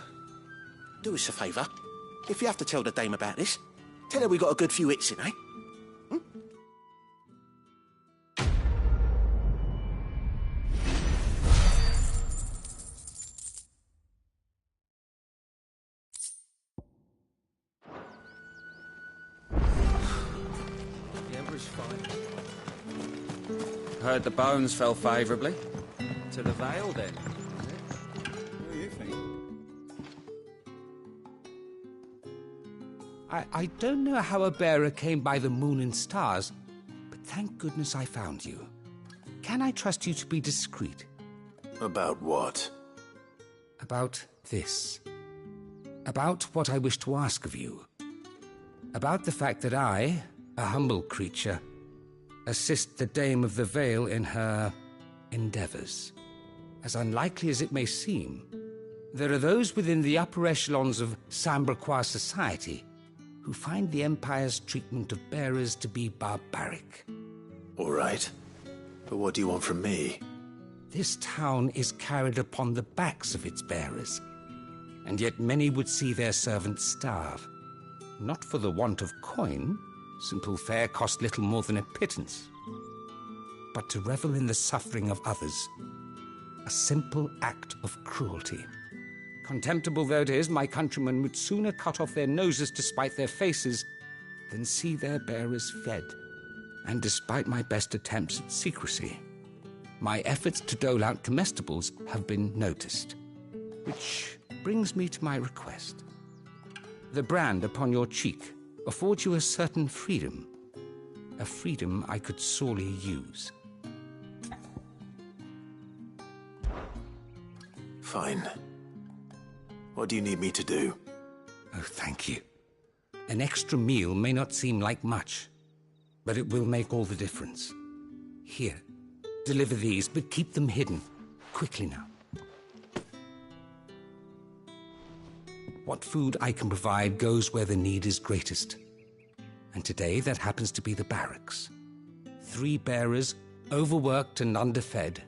Do us a favour. If you have to tell the Dame about this, tell her we got a good few hits in, eh? The Emperor's fine. Heard the bones fell favourably. To the Vale, then. What do you think? I don't know how a bearer came by the moon and stars, but thank goodness I found you. Can I trust you to be discreet? About what? About this. About what I wish to ask of you. About the fact that I, a humble creature, assist the Dame of the Vale in her endeavours. As unlikely as it may seem, there are those within the upper echelons of Sambraquois society who find the Empire's treatment of bearers to be barbaric. All right. But what do you want from me? This town is carried upon the backs of its bearers, and yet many would see their servants starve. Not for the want of coin, simple fare cost little more than a pittance, but to revel in the suffering of others, a simple act of cruelty. Contemptible though it is, my countrymen would sooner cut off their noses to spite their faces than see their bearers fed. And despite my best attempts at secrecy, my efforts to dole out comestibles have been noticed. Which brings me to my request. The brand upon your cheek affords you a certain freedom, a freedom I could sorely use. Fine. What do you need me to do? Oh, thank you. An extra meal may not seem like much, but it will make all the difference. Here, deliver these, but keep them hidden. Quickly now. What food I can provide goes where the need is greatest. And today, that happens to be the barracks. 3 bearers, overworked and underfed,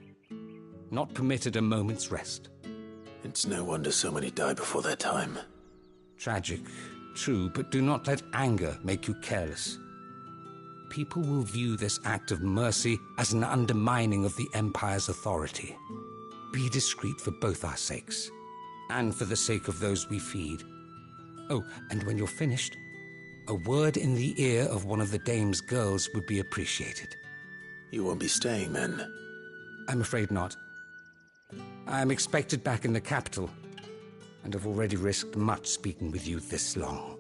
not permitted a moment's rest. It's no wonder so many die before their time. Tragic, true, but do not let anger make you careless. People will view this act of mercy as an undermining of the Empire's authority. Be discreet for both our sakes, and for the sake of those we feed. Oh, and when you're finished, a word in the ear of one of the dame's girls would be appreciated. You won't be staying, then? I'm afraid not. I am expected back in the capital, and have already risked much speaking with you this long.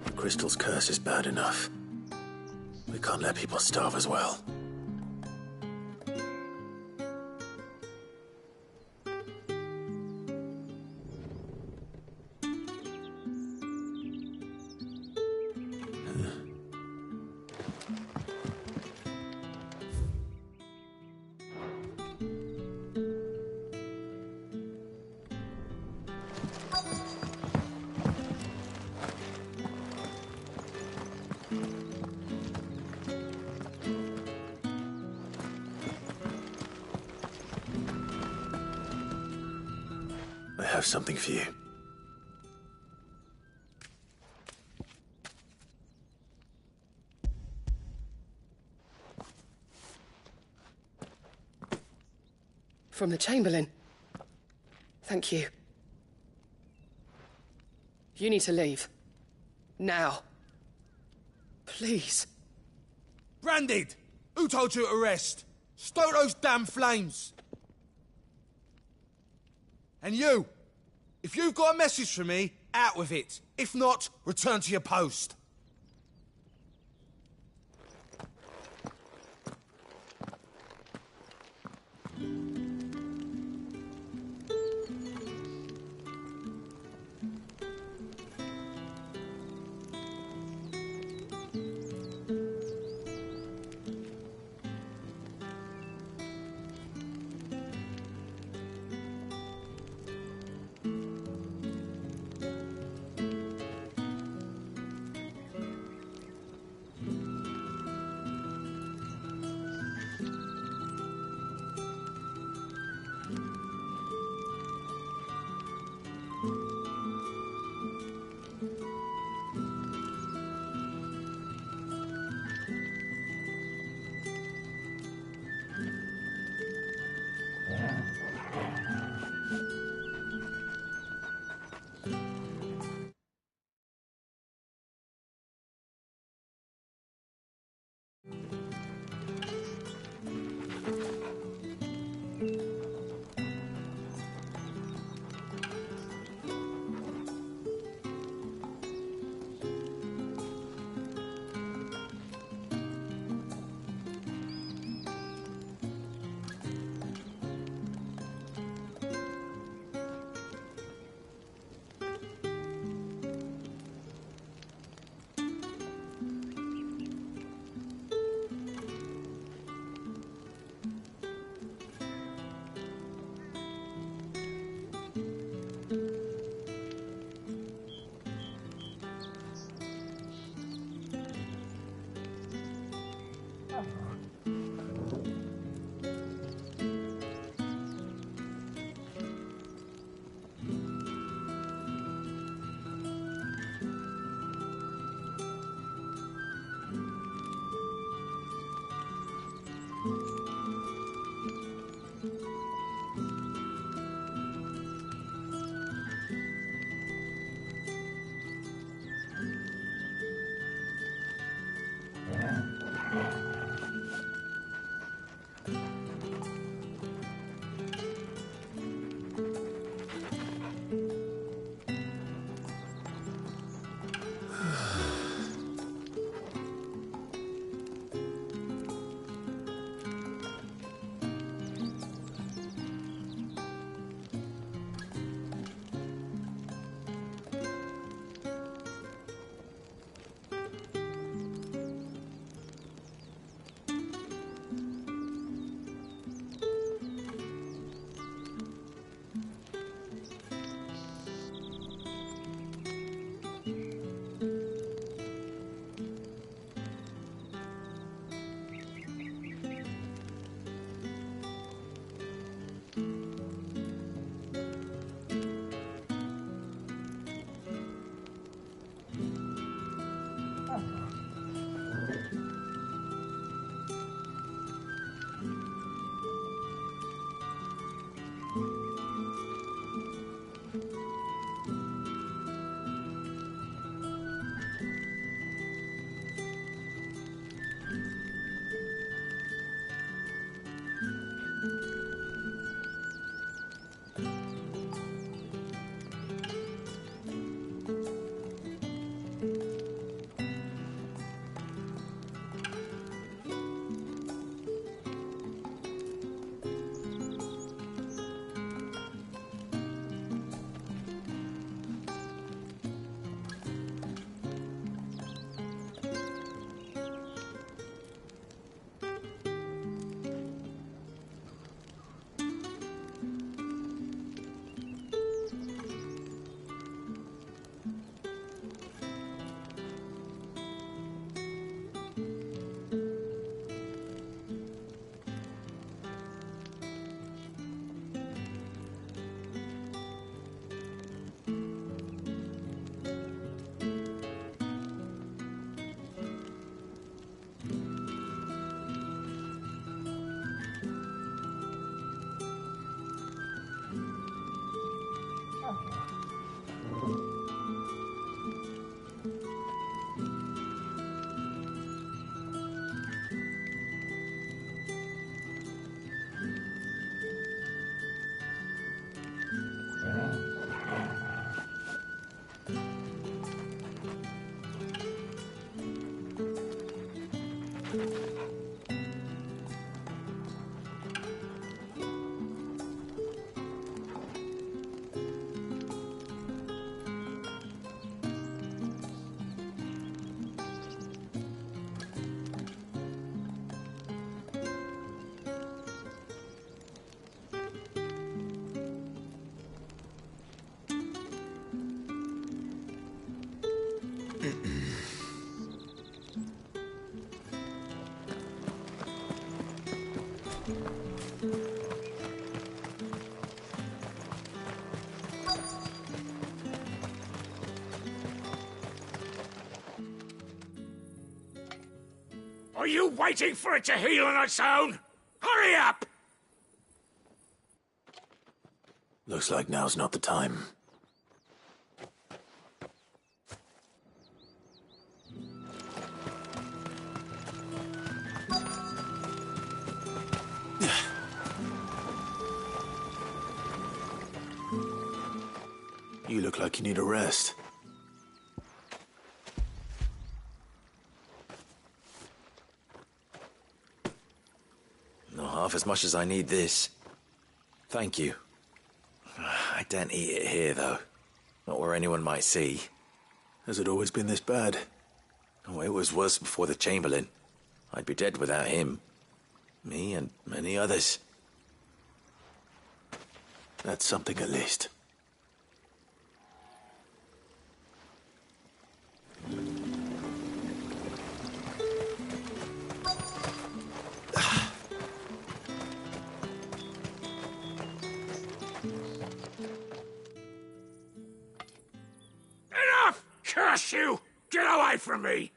The crystal's curse is bad enough. We can't let people starve as well. I have something for you. From the Chamberlain. Thank you. You need to leave. Now. Please. Branded! Who told you to rest? Stoke those damn flames! And you! If you've got a message for me, out with it. If not, return to your post. Are you waiting for it to heal on its own? Hurry up! Looks like now's not the time. You look like you need a rest. Not half as much as I need this. Thank you. I don't eat it here, though. Not where anyone might see. Has it always been this bad? Oh, it was worse before the Chamberlain. I'd be dead without him. Me and many others. That's something at least. Enough! Curse you! Get away from me!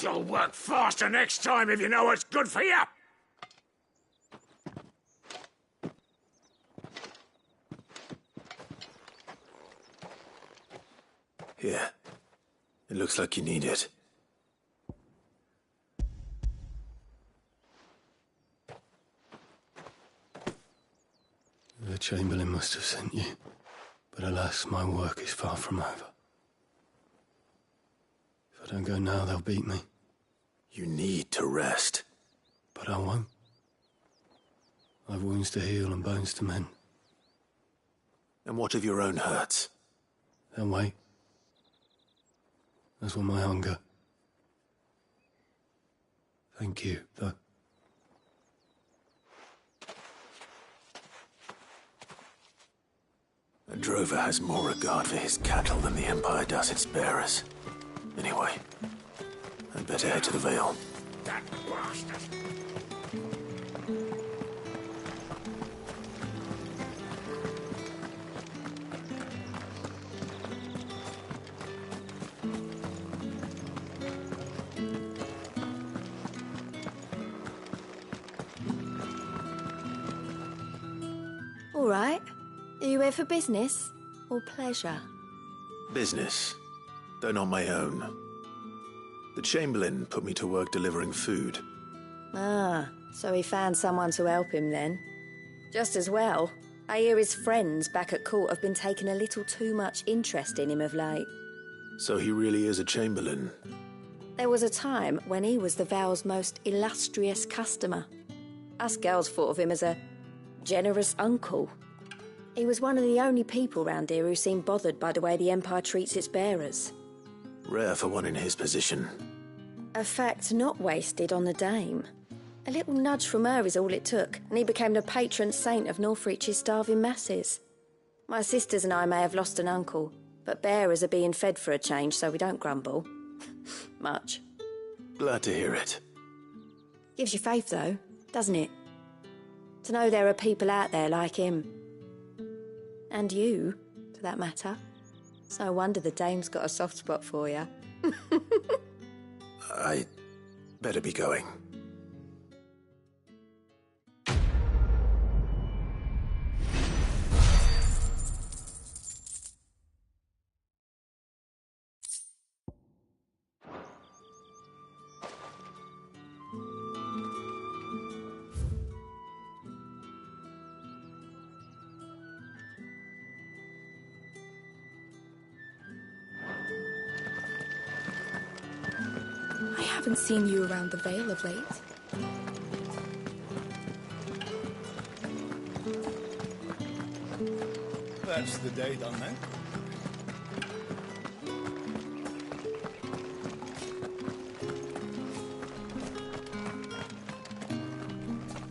You'll work faster next time if you know what's good for you! Here. It looks like you need it. The Chamberlain must have sent you, but alas, my work is far from over. If I don't go now, they'll beat me. You need to rest. But I won't. I've wounds to heal and bones to mend. And what of your own hurts? They'll wait. As will my hunger. Thank you, though. A drover has more regard for his cattle than the Empire does its bearers. Anyway, I'd better head to the Vale. That bastard! All right. Are you here for business or pleasure? Business, though not my own. The Chamberlain put me to work delivering food. Ah, so he found someone to help him then. Just as well. I hear his friends back at court have been taking a little too much interest in him of late. So he really is a Chamberlain. There was a time when he was the Vale's most illustrious customer. Us girls thought of him as a generous uncle. He was one of the only people round here who seemed bothered by the way the Empire treats its bearers. Rare for one in his position. A fact not wasted on the Dame. A little nudge from her is all it took, and he became the patron saint of Northreach's starving masses. My sisters and I may have lost an uncle, but bearers are being fed for a change, so we don't grumble. Much. Glad to hear it. Gives you faith, though, doesn't it? To know there are people out there like him. And you, for that matter. It's no wonder the Dame's got a soft spot for you. I better be going. I haven't seen you around the Vale of late. That's the day done then.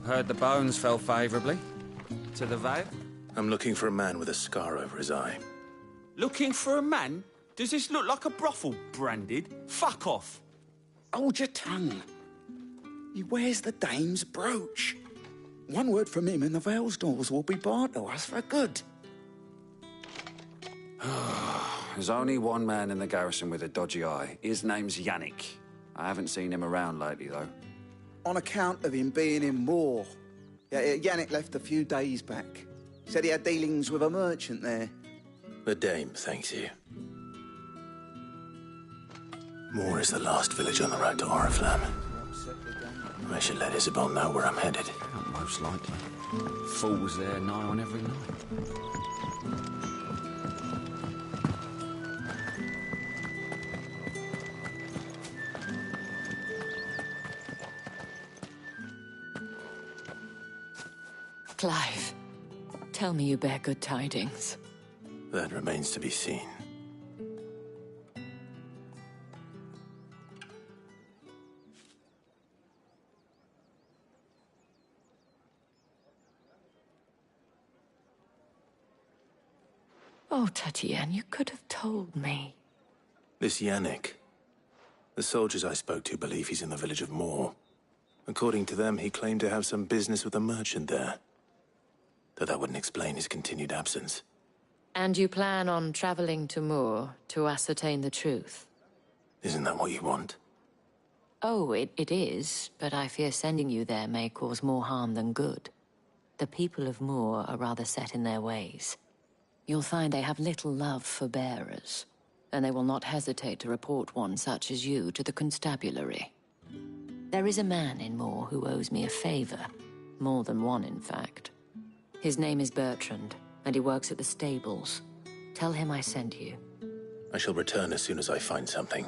Heard the bones fell favourably. To the Vale? I'm looking for a man with a scar over his eye. Looking for a man? Does this look like a brothel, Branded? Fuck off. Hold your tongue. He wears the dame's brooch. One word from him and the Velsdorls will be barred to us for good. There's only one man in the garrison with a dodgy eye. His name's Yannick. I haven't seen him around lately, though. On account of him being in war. Yeah, Yannick left a few days back. Said he had dealings with a merchant there. The dame thanks you. Moor is the last village on the road to Oriflamme. I should let Isabel know where I'm headed. Most likely. Fool was there nigh on every night. Clive, tell me you bear good tidings. That remains to be seen. Oh, Tatienne, you could have told me. This Yannick. The soldiers I spoke to believe he's in the village of Moor. According to them, he claimed to have some business with a merchant there. Though that wouldn't explain his continued absence. And you plan on traveling to Moor to ascertain the truth? Isn't that what you want? Oh, it is, but I fear sending you there may cause more harm than good. The people of Moor are rather set in their ways. You'll find they have little love for bearers, and they will not hesitate to report one such as you to the constabulary. There is a man in Moor who owes me a favor. More than one, in fact. His name is Bertrand, and he works at the stables. Tell him I sent you. I shall return as soon as I find something.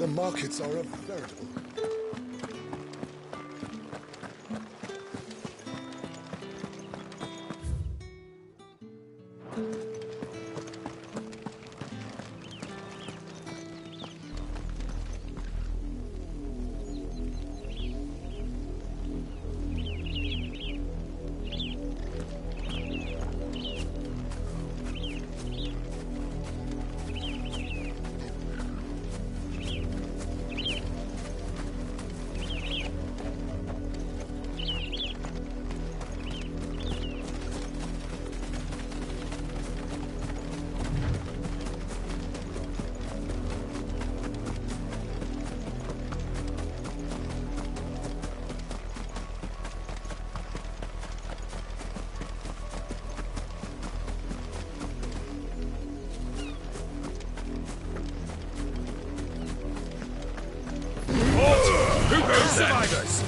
The markets are a veritable... Who goes survivors?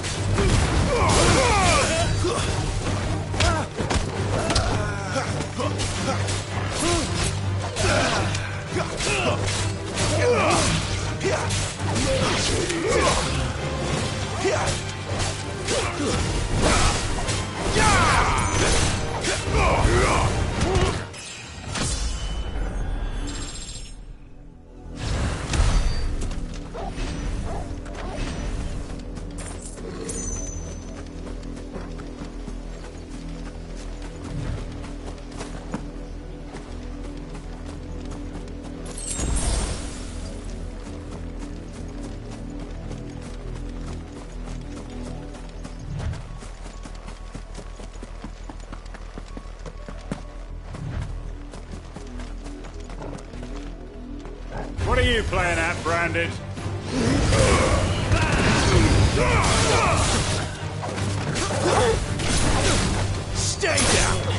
What are you playing at, Branded? Stay down!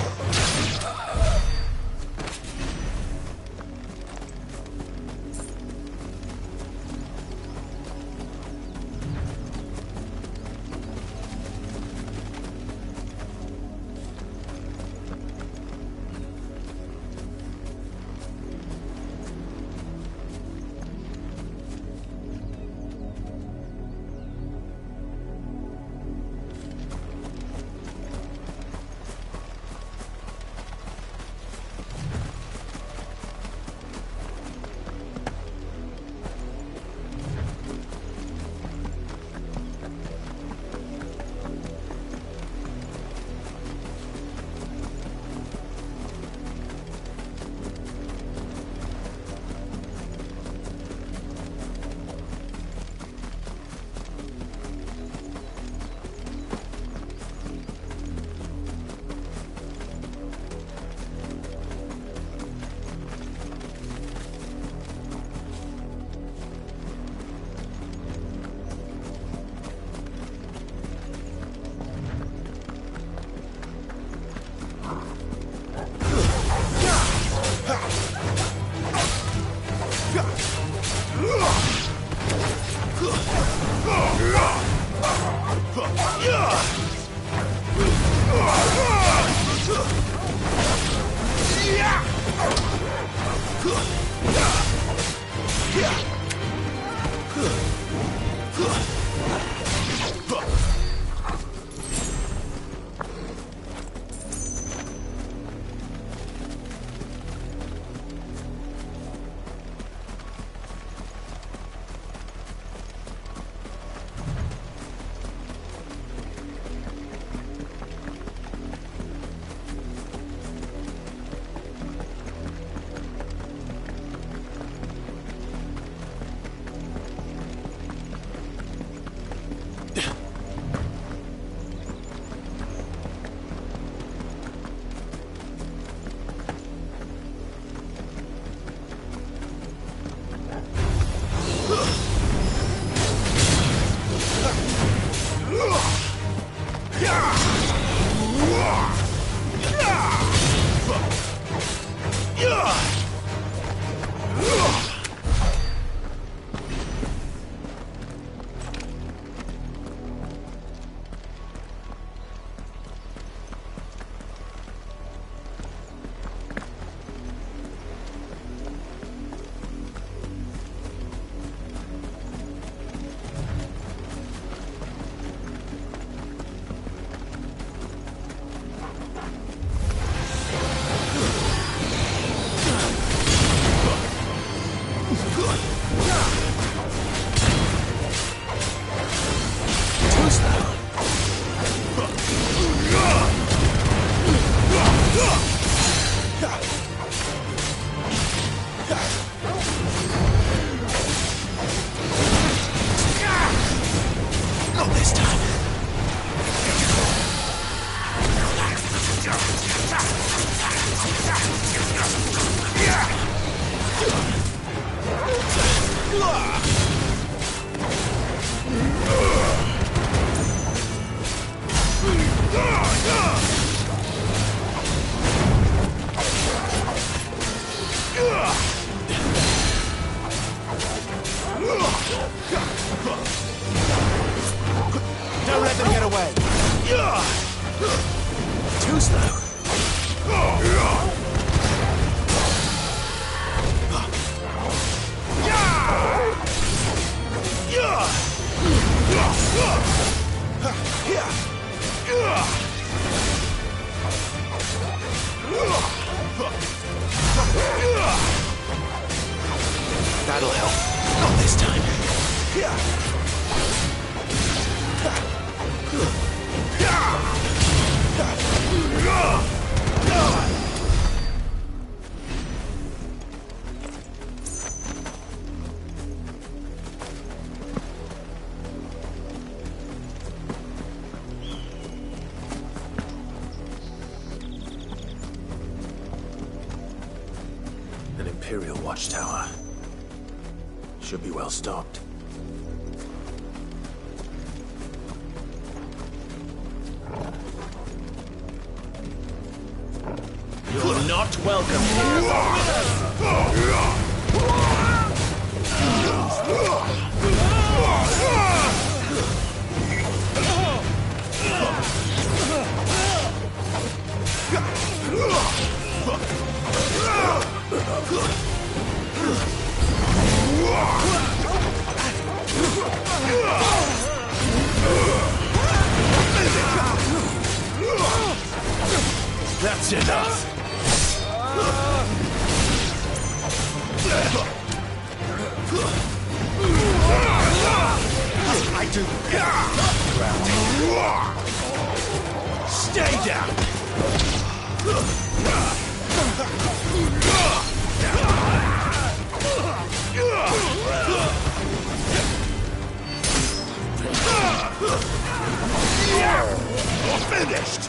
this time. Don't let them get away. Too slow. That'll help. Not this time. An Imperial watchtower. Should be well stocked. You're not welcome here. That's enough. I do ground. Stay down. Finished.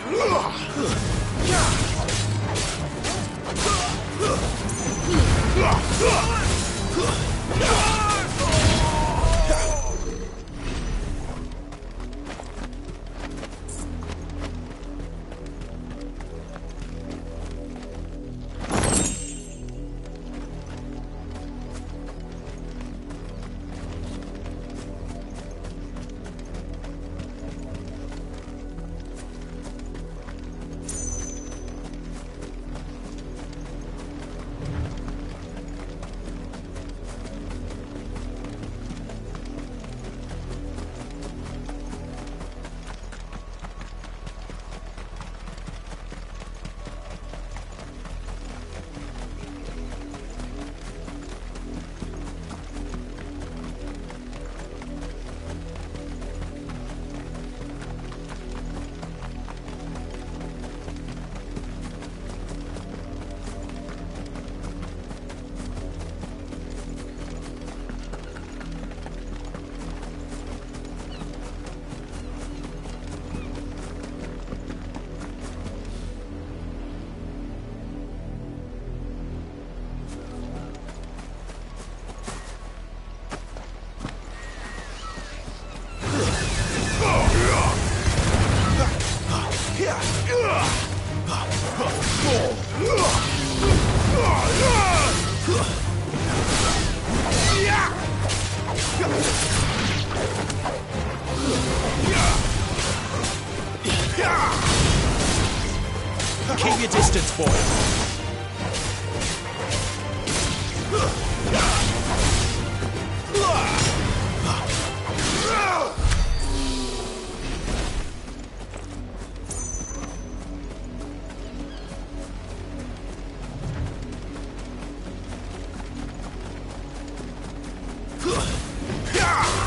Keep your distance, boy.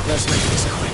Let's make this quick.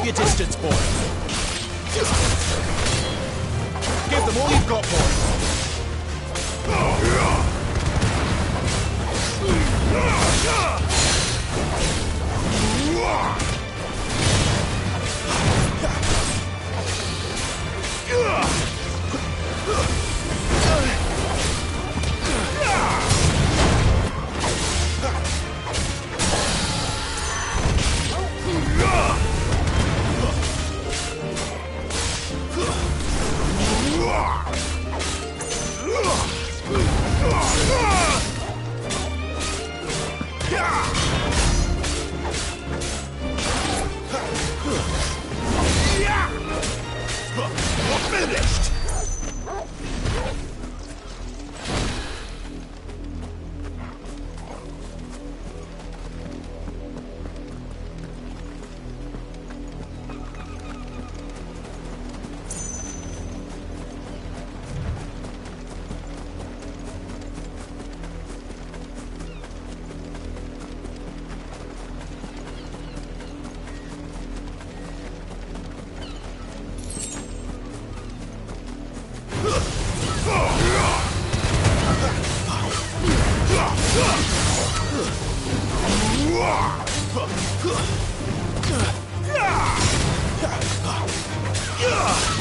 Keep your distance, boy. Give them all you've got, boy. Finished!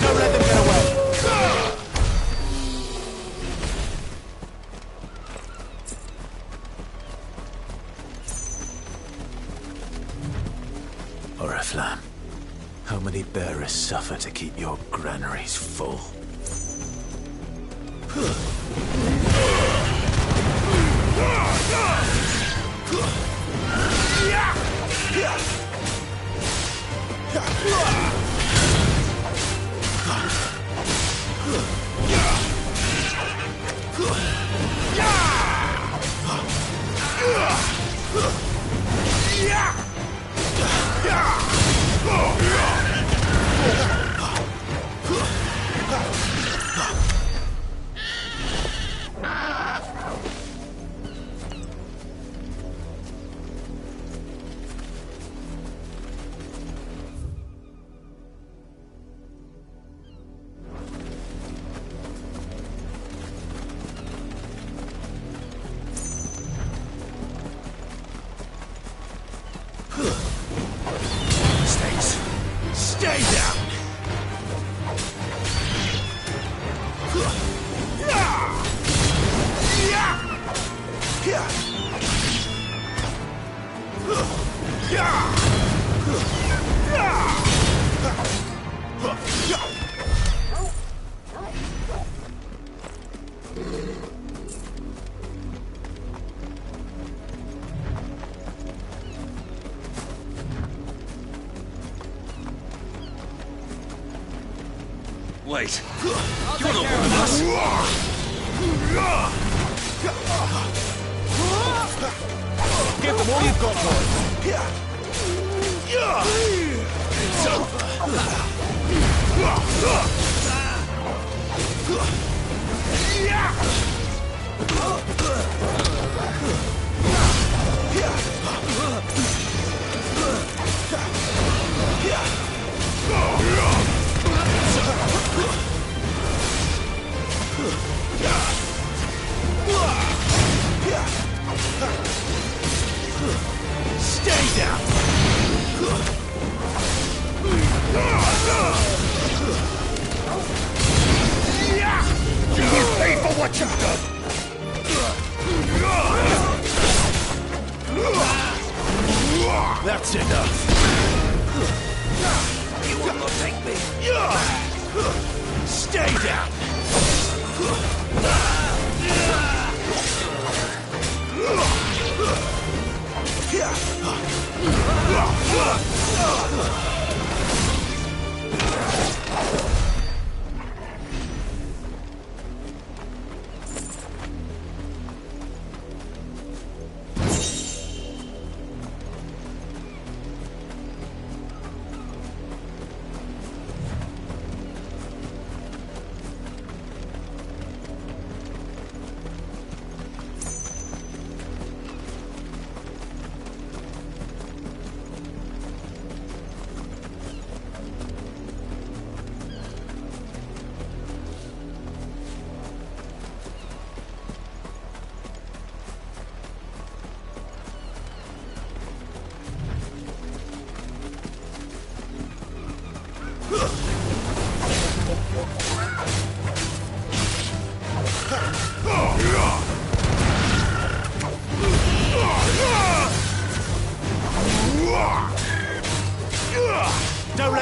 Don't let them get away! Oriflamme, how many bearers suffer to keep your granaries full? Stay down! Wait, you're not one of us! Give them all you've got, boy! It's Stay down! You will pay for what you've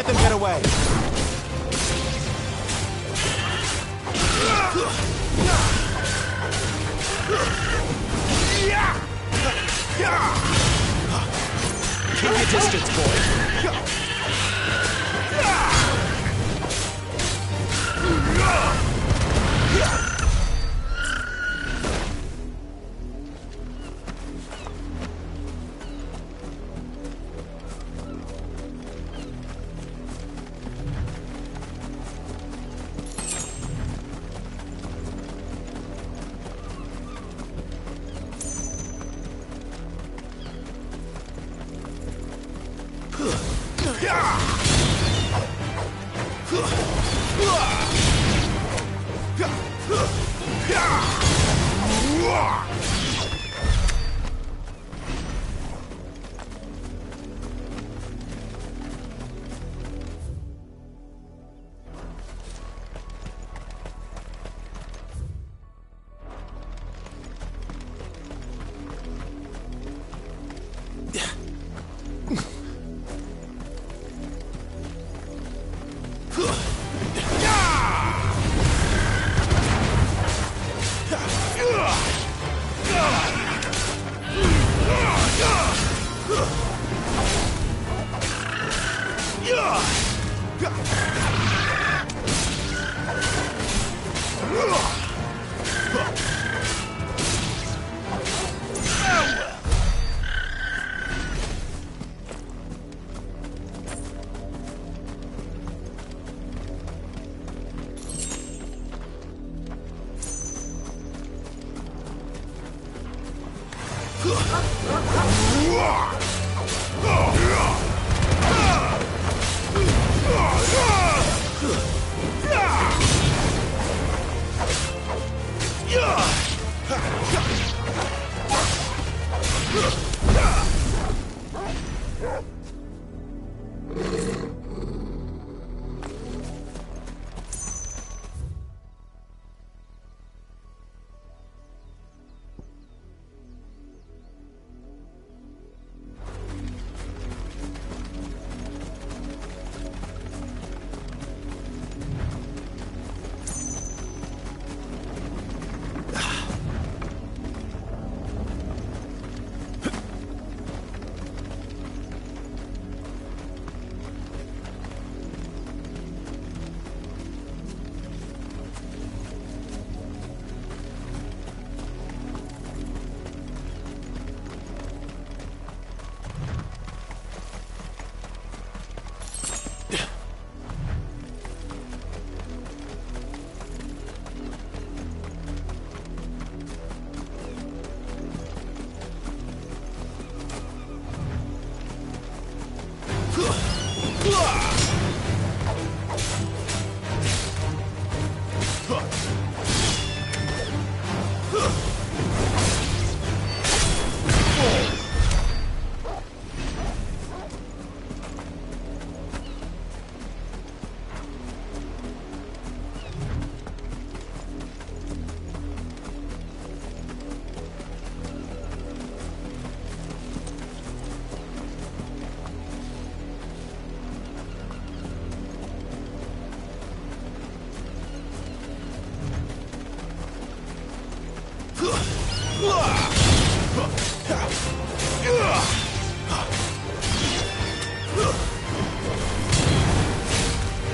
let them get away. Keep your distance, boy.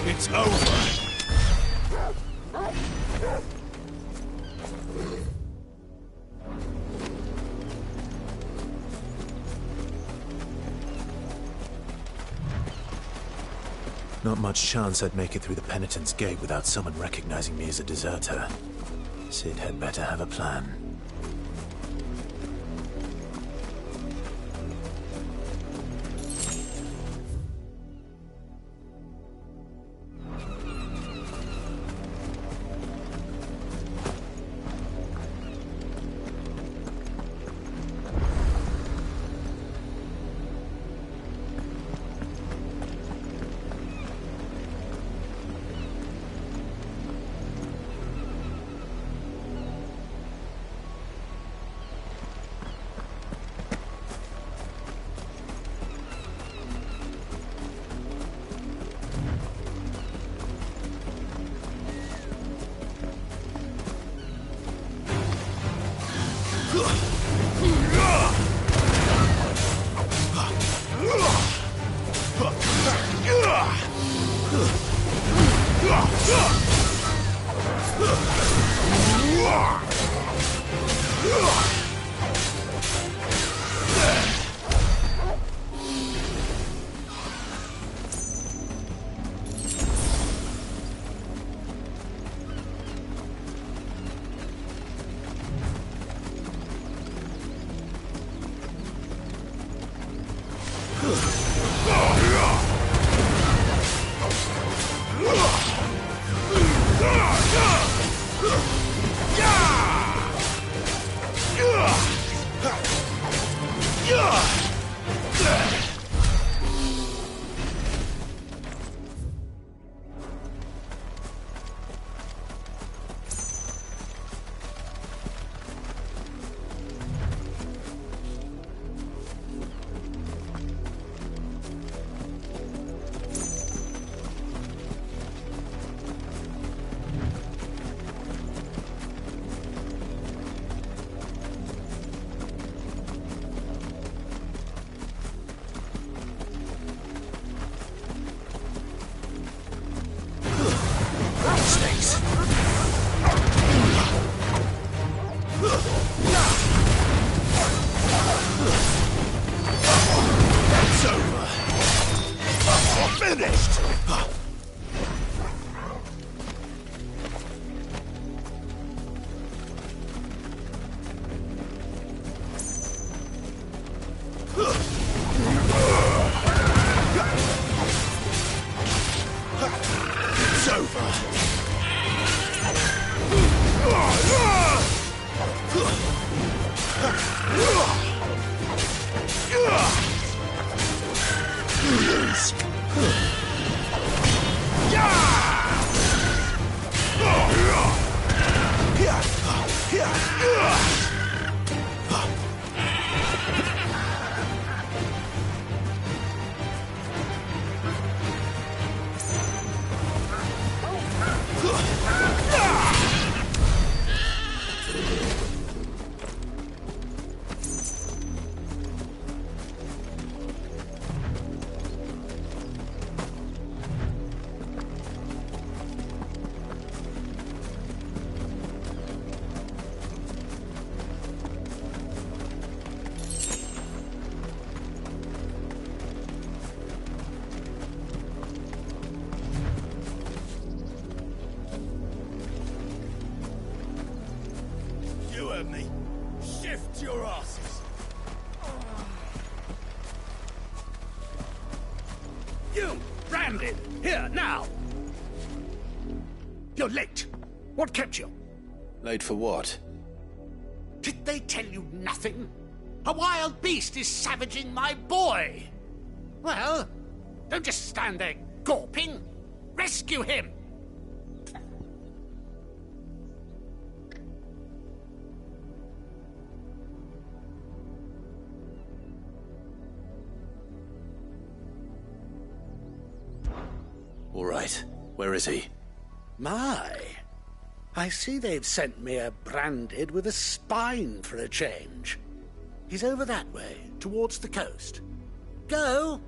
It's over. Not much chance I'd make it through the Penitent's Gate without someone recognizing me as a deserter. Sid had better have a plan. Me. Shift your asses. You, Brandon, here, now! You're late. What kept you? Late for what? Did they tell you nothing? A wild beast is savaging my boy! Well, don't just stand there gawping. Rescue him! All right. Where is he? My, I see they've sent me a branded with a spine for a change. He's over that way, towards the coast. Go!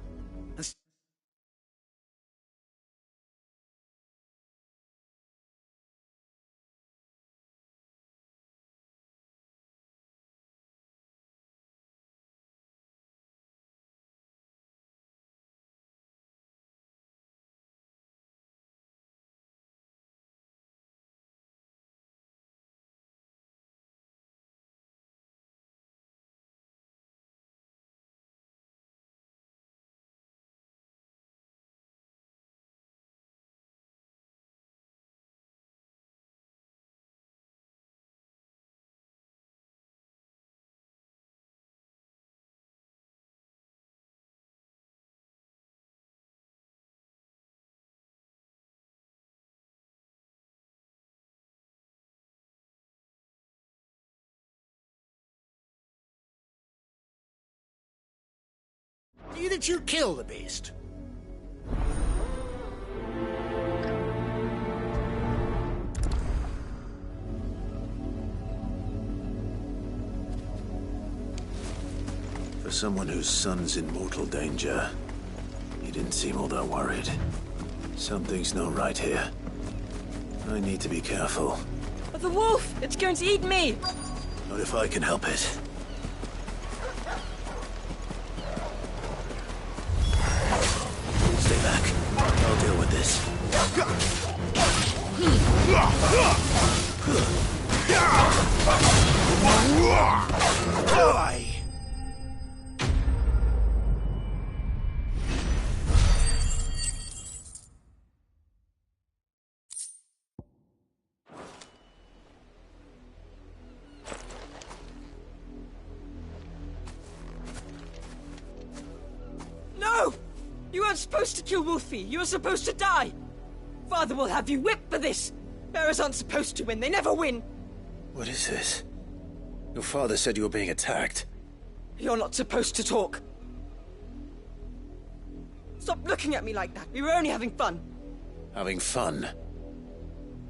And did you kill the beast? For someone whose son's in mortal danger, he didn't seem all that worried. Something's not right here. I need to be careful. The wolf! It's going to eat me! Not if I can help it. Stay back. I'll deal with this. No! You weren't supposed to kill Wolfie. You were supposed to die. Father will have you whipped for this. Bearers aren't supposed to win. They never win. What is this? Your father said you were being attacked. You're not supposed to talk. Stop looking at me like that. We were only having fun. Having fun?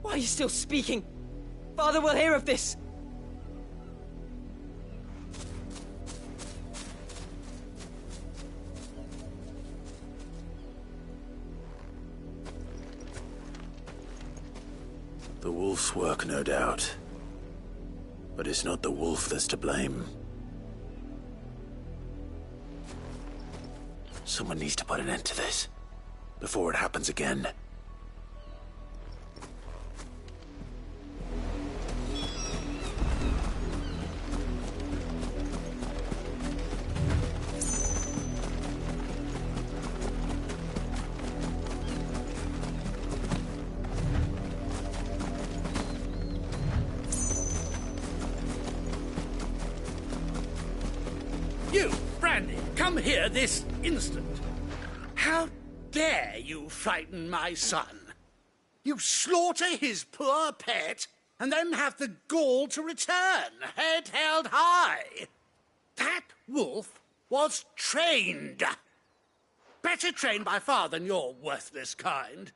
Why are you still speaking? Father will hear of this. The wolf's work, no doubt. But it's not the wolf that's to blame. Someone needs to put an end to this, before it happens again. You, Brandy, come here this instant. How dare you frighten my son? You slaughter his poor pet, and then have the gall to return, head held high. That wolf was trained. Better trained by far than your worthless kind.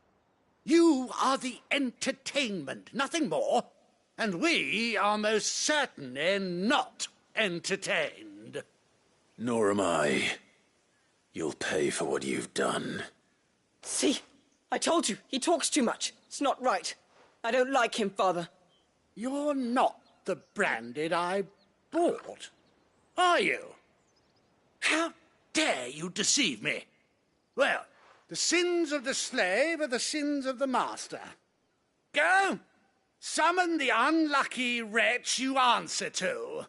You are the entertainment, nothing more. And we are most certainly not entertained. Nor am I. You'll pay for what you've done. See? I told you, he talks too much. It's not right. I don't like him, Father. You're not the Branded I bought, are you? How dare you deceive me? Well, the sins of the slave are the sins of the master. Go! Summon the unlucky wretch you answer to.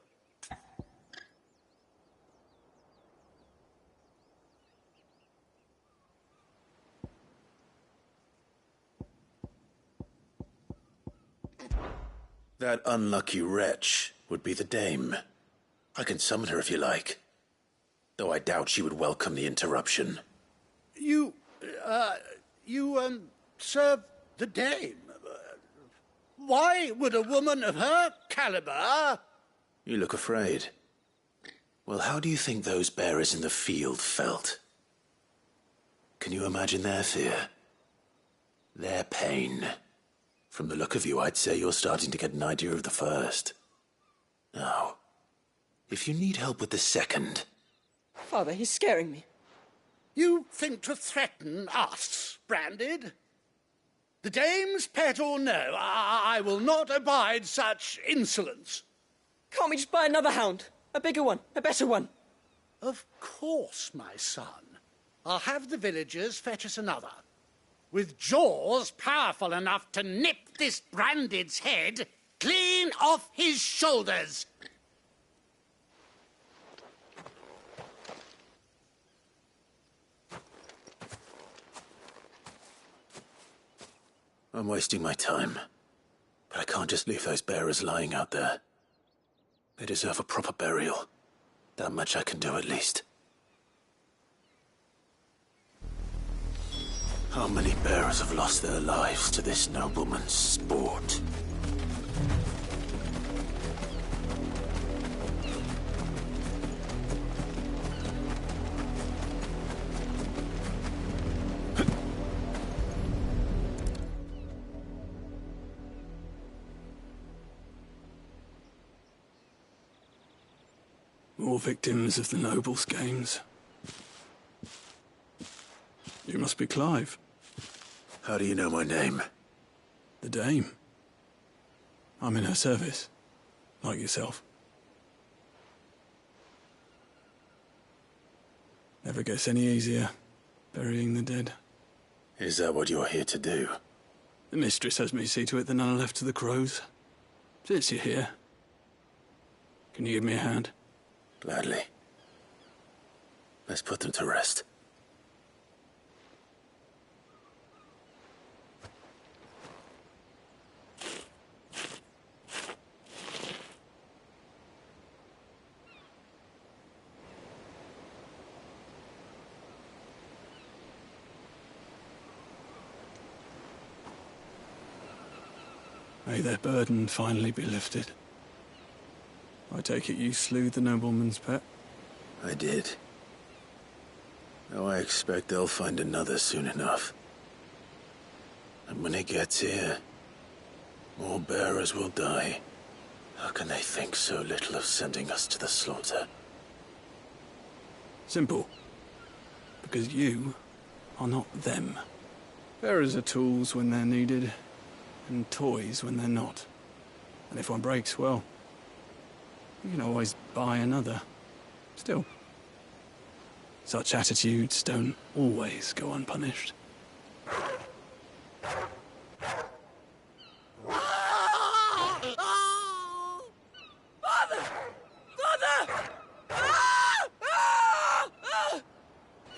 That unlucky wretch would be the dame. I can summon her if you like. Though I doubt she would welcome the interruption. You serve the dame. Why would a woman of her caliber... You look afraid. Well, how do you think those bearers in the field felt? Can you imagine their fear? Their pain? From the look of you, I'd say you're starting to get an idea of the first. Now, if you need help with the second... Father, he's scaring me. You think to threaten us, Branded? The dame's pet or no, I will not abide such insolence. Can't we just buy another hound? A bigger one, a better one. Of course, my son. I'll have the villagers fetch us another. With jaws powerful enough to nip this Branded's head clean off his shoulders. I'm wasting my time. But I can't just leave those bearers lying out there. They deserve a proper burial. That much I can do at least. How many bearers have lost their lives to this nobleman's sport? More victims of the nobles' games. You must be Clive. How do you know my name? The Dame. I'm in her service, like yourself. Never gets any easier, burying the dead. Is that what you're here to do? The mistress has me see to it that none are left to the crows. Since you're here, can you give me a hand? Gladly. Let's put them to rest. May their burden finally be lifted. I take it you slew the nobleman's pet? I did. Now I expect they'll find another soon enough. And when it gets here, more bearers will die. How can they think so little of sending us to the slaughter? Simple. Because you are not them. Bearers are tools when they're needed, and toys when they're not. And if one breaks, well, you can always buy another. Still, such attitudes don't always go unpunished.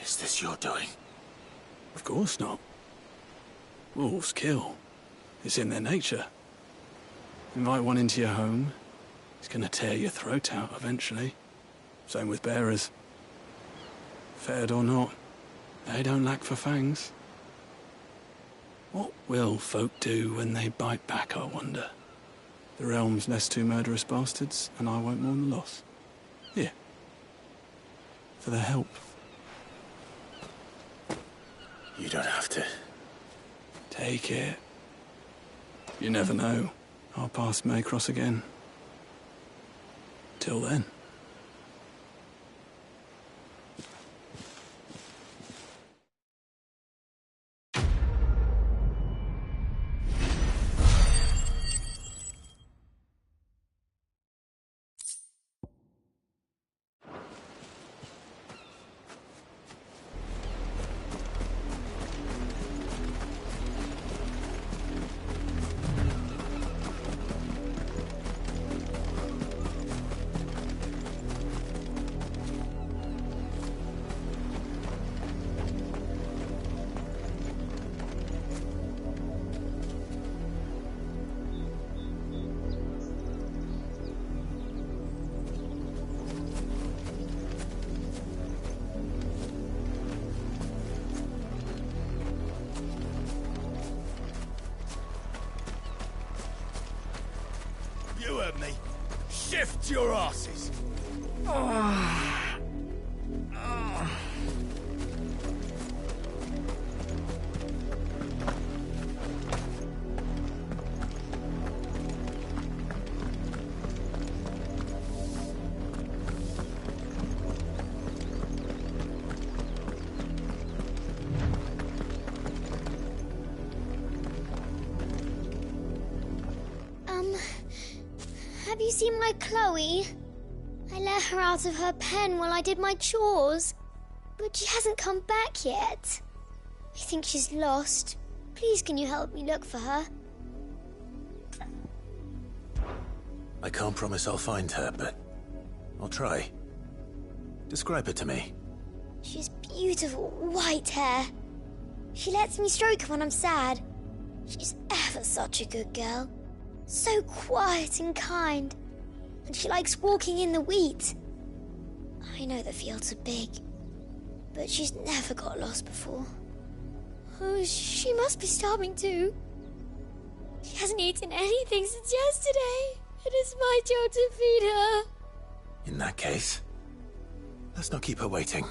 Is this your doing? Of course not. Wolves kill. It's in their nature. Invite one into your home, he's gonna tear your throat out eventually. Same with bearers. Fed or not, they don't lack for fangs. What will folk do when they bite back, I wonder? The realm's less two murderous bastards, and I won't mourn the loss. Here. For their help. You don't have to. Take it. You never know. Our paths may cross again. Till then. You heard me. Shift your asses. Have you seen my Chloe? I let her out of her pen while I did my chores, but she hasn't come back yet. I think she's lost. Please, can you help me look for her? I can't promise I'll find her, but I'll try. Describe her to me. She's beautiful white hair. She lets me stroke her when I'm sad. She's ever such a good girl. So quiet and kind. And she likes walking in the wheat. I know the fields are big, but she's never got lost before. Oh, she must be starving too. She hasn't eaten anything since yesterday. It is my job to feed her. In that case, let's not keep her waiting.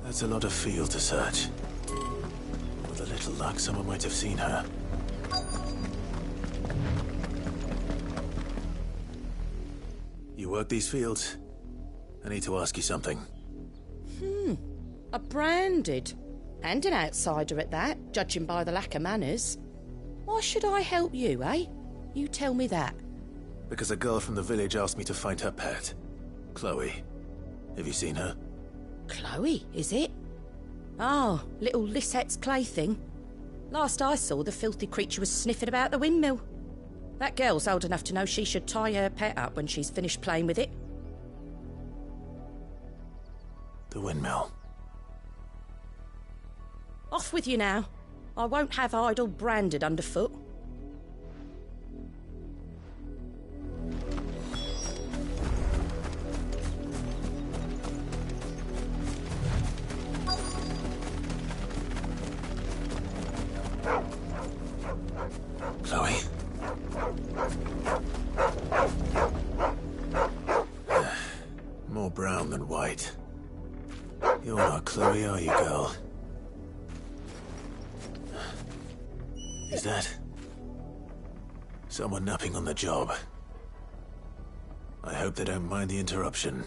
That's a lot of field to search. With a little luck, someone might have seen her. You work these fields? I need to ask you something. A branded. And an outsider at that, judging by the lack of manners. Why should I help you, eh? You tell me that. Because a girl from the village asked me to find her pet. Chloe. Have you seen her? Chloe, is it? Oh, little Lisette's plaything. Last I saw, the filthy creature was sniffing about the windmill. That girl's old enough to know she should tie her pet up when she's finished playing with it. The windmill. Off with you now. I won't have idle branded underfoot. Chloe? More brown than white. You're not Chloe, are you, girl? Is that someone napping on the job? I hope they don't mind the interruption.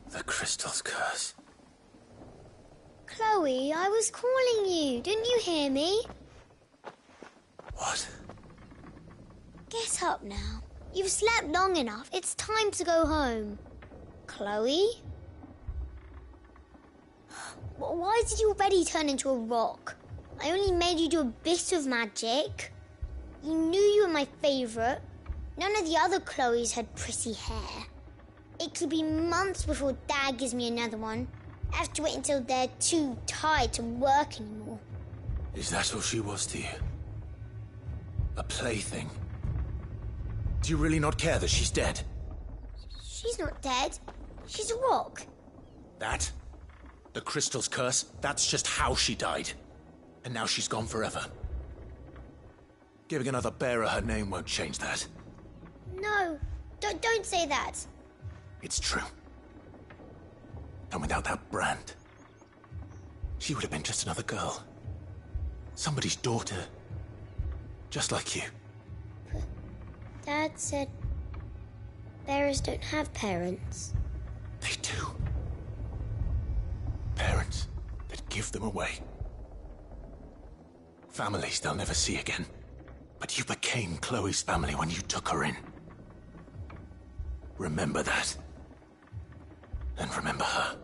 The crystal's curse. Chloe, I was calling you. Didn't you hear me? What? Get up now. You've slept long enough. It's time to go home. Chloe? Why did you already turn into a rock? I only made you do a bit of magic. You knew you were my favourite. None of the other Chloes had pretty hair. It could be months before Dad gives me another one. I have to wait until they're too tired to work anymore. Is that all she was to you? A plaything? Do you really not care that she's dead? She's not dead. She's a rock. That? The crystal's curse? That's just how she died. And now she's gone forever. Giving another bearer her name won't change that. No, don't say that. It's true. And without that brand, she would have been just another girl. Somebody's daughter. Just like you. Dad said bearers don't have parents. They do. Parents that give them away. Families they'll never see again. But you became Chloe's family when you took her in. Remember that. And remember her.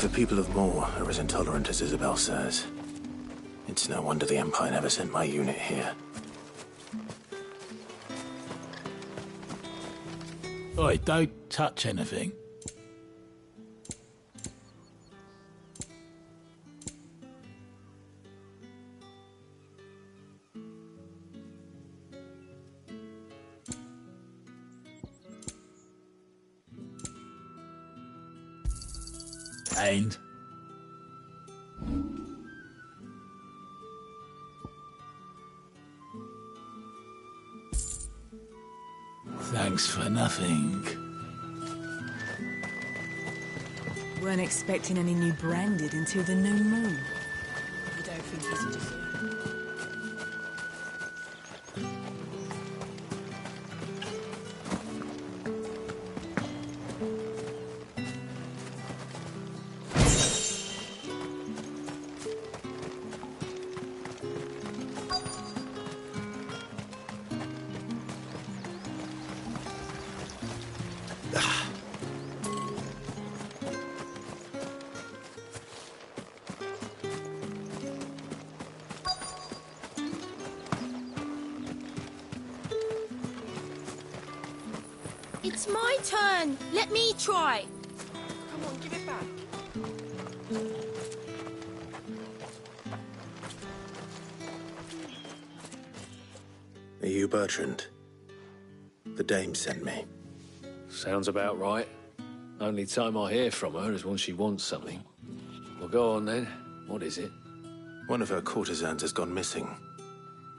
If the people of Moor are as intolerant as Isabel says, it's no wonder the Empire never sent my unit here. Oi, don't touch anything. And thanks for nothing. Weren't expecting any new branded until the new moon. You don't think he's a deserter? It's my turn. Let me try. Come on, give it back. Are you Bertrand? The dame sent me. Sounds about right. Only time I hear from her is when she wants something. Well, go on then. What is it? One of her courtesans has gone missing,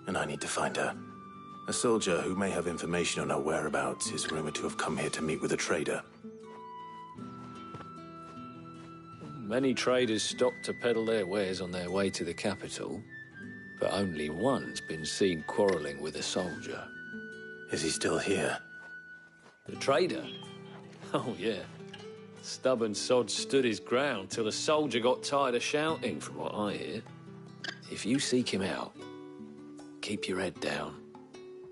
and I need to find her. A soldier who may have information on her whereabouts is rumored to have come here to meet with a trader. Many traders stop to peddle their wares on their way to the capital, but only one's been seen quarrelling with a soldier. Is he still here? The trader? Oh, yeah. Stubborn sod stood his ground till the soldier got tired of shouting, from what I hear. If you seek him out, keep your head down.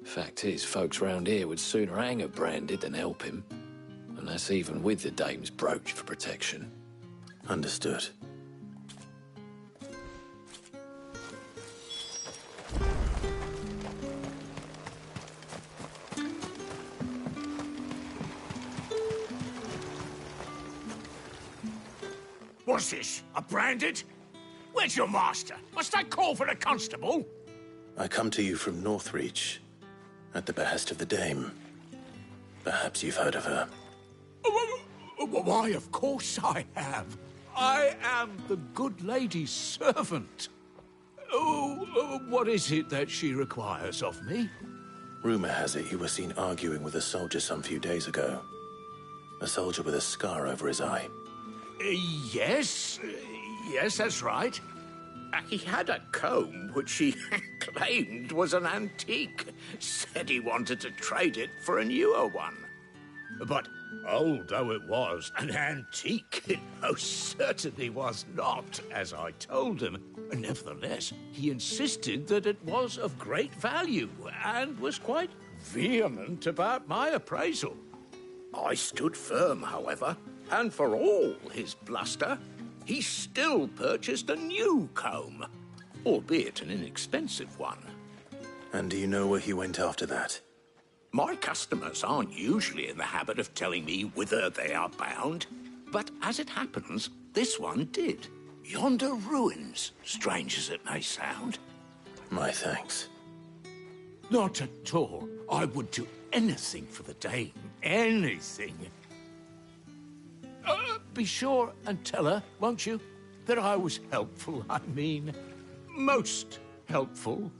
Fact is, folks round here would sooner hang a branded than help him. And that's even with the dame's brooch for protection. Understood. What's this? A branded? Where's your master? Must I call for a constable? I come to you from Northreach, at the behest of the dame. Perhaps you've heard of her. Why, of course I have. I am the good lady's servant. What is it that she requires of me? Rumor has it you were seen arguing with a soldier some few days ago. A soldier with a scar over his eye. Yes, that's right. He had a comb which he claimed was an antique. Said he wanted to trade it for a newer one. But old though it was, an antique it most certainly was not, as I told him. Nevertheless, he insisted that it was of great value, and was quite vehement about my appraisal. I stood firm, however, and for all his bluster, he still purchased a new comb, albeit an inexpensive one. And do you know where he went after that? My customers aren't usually in the habit of telling me whither they are bound, but as it happens, this one did. Yonder ruins, strange as it may sound. My thanks. Not at all. I would do anything for the dame. Anything. Be sure and tell her, won't you, that I was helpful. I mean, most helpful.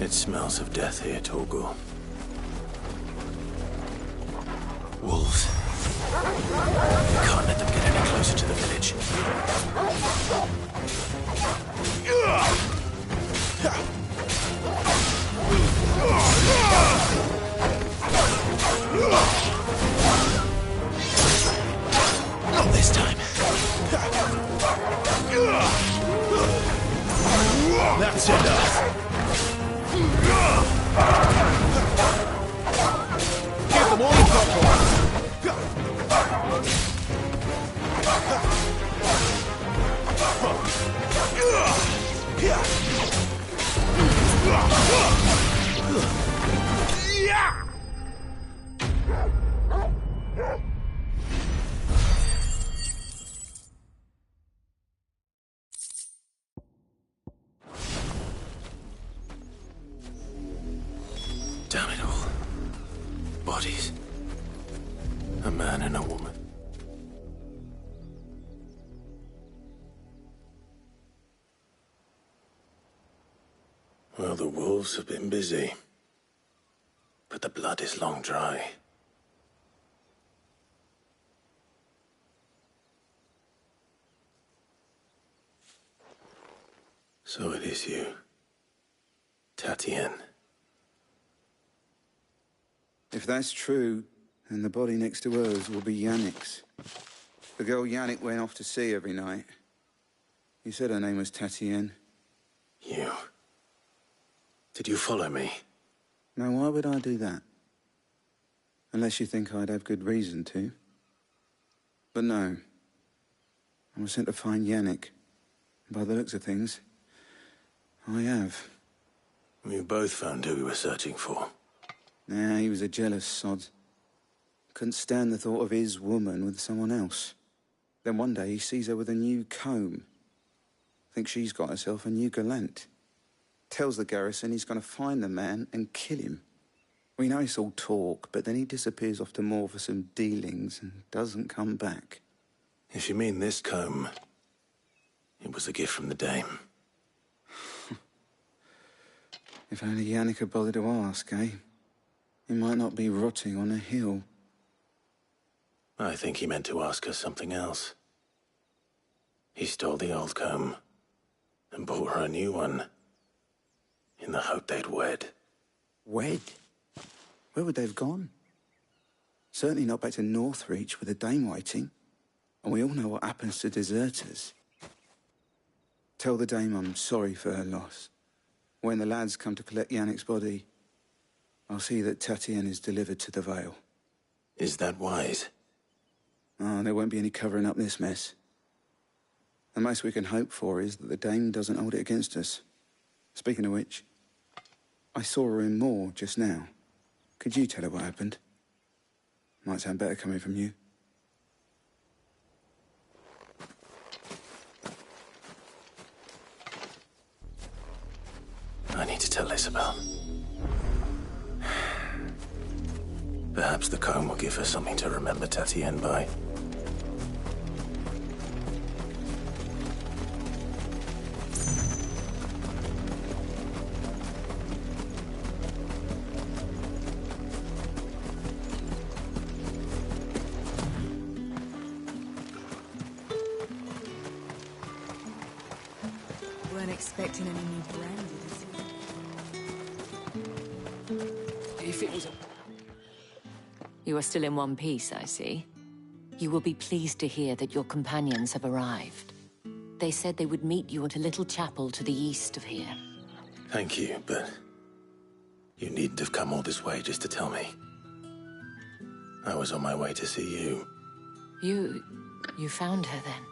It smells of death here, Torgor. Wolves. We can't let them get any closer to the village. Not this time. That's enough. Give them all the purple. Damn it all. Bodies. A man and a woman. Well, the wolves have been busy. But the blood is long dry. So it is you, Tatienne. If that's true, then the body next to hers will be Yannick's. The girl Yannick went off to see every night. He said her name was Tatienne. You. Did you follow me? Now, why would I do that? Unless you think I'd have good reason to. But no. I was sent to find Yannick. By the looks of things, I have. We both found who we were searching for. Nah, he was a jealous sod. Couldn't stand the thought of his woman with someone else. Then one day he sees her with a new comb. Thinks she's got herself a new gallant. Tells the garrison he's going to find the man and kill him. We know it's all talk, but then he disappears off to Moor for some dealings and doesn't come back. If you mean this comb, it was a gift from the dame. If only Yannick had bothered to ask, eh? He might not be rotting on a hill. I think he meant to ask her something else. He stole the old comb and bought her a new one in the hope they'd wed. Wed? Where would they have gone? Certainly not back to Northreach with a dame waiting. And we all know what happens to deserters. Tell the dame I'm sorry for her loss. When the lads come to collect Yannick's body, I'll see that Tatienne is delivered to the Vale. Is that wise? Oh, there won't be any covering up this mess. The most we can hope for is that the dame doesn't hold it against us. Speaking of which, I saw her in Moor just now. Could you tell her what happened? Might sound better coming from you. I need to tell Isabel. Perhaps the comb will give her something to remember Tatienne by. Weren't expecting any new branded. If it was a... You are still in one piece, I see. You will be pleased to hear that your companions have arrived. They said they would meet you at a little chapel to the east of here. Thank you, but you needn't have come all this way just to tell me. I was on my way to see you. You found her then?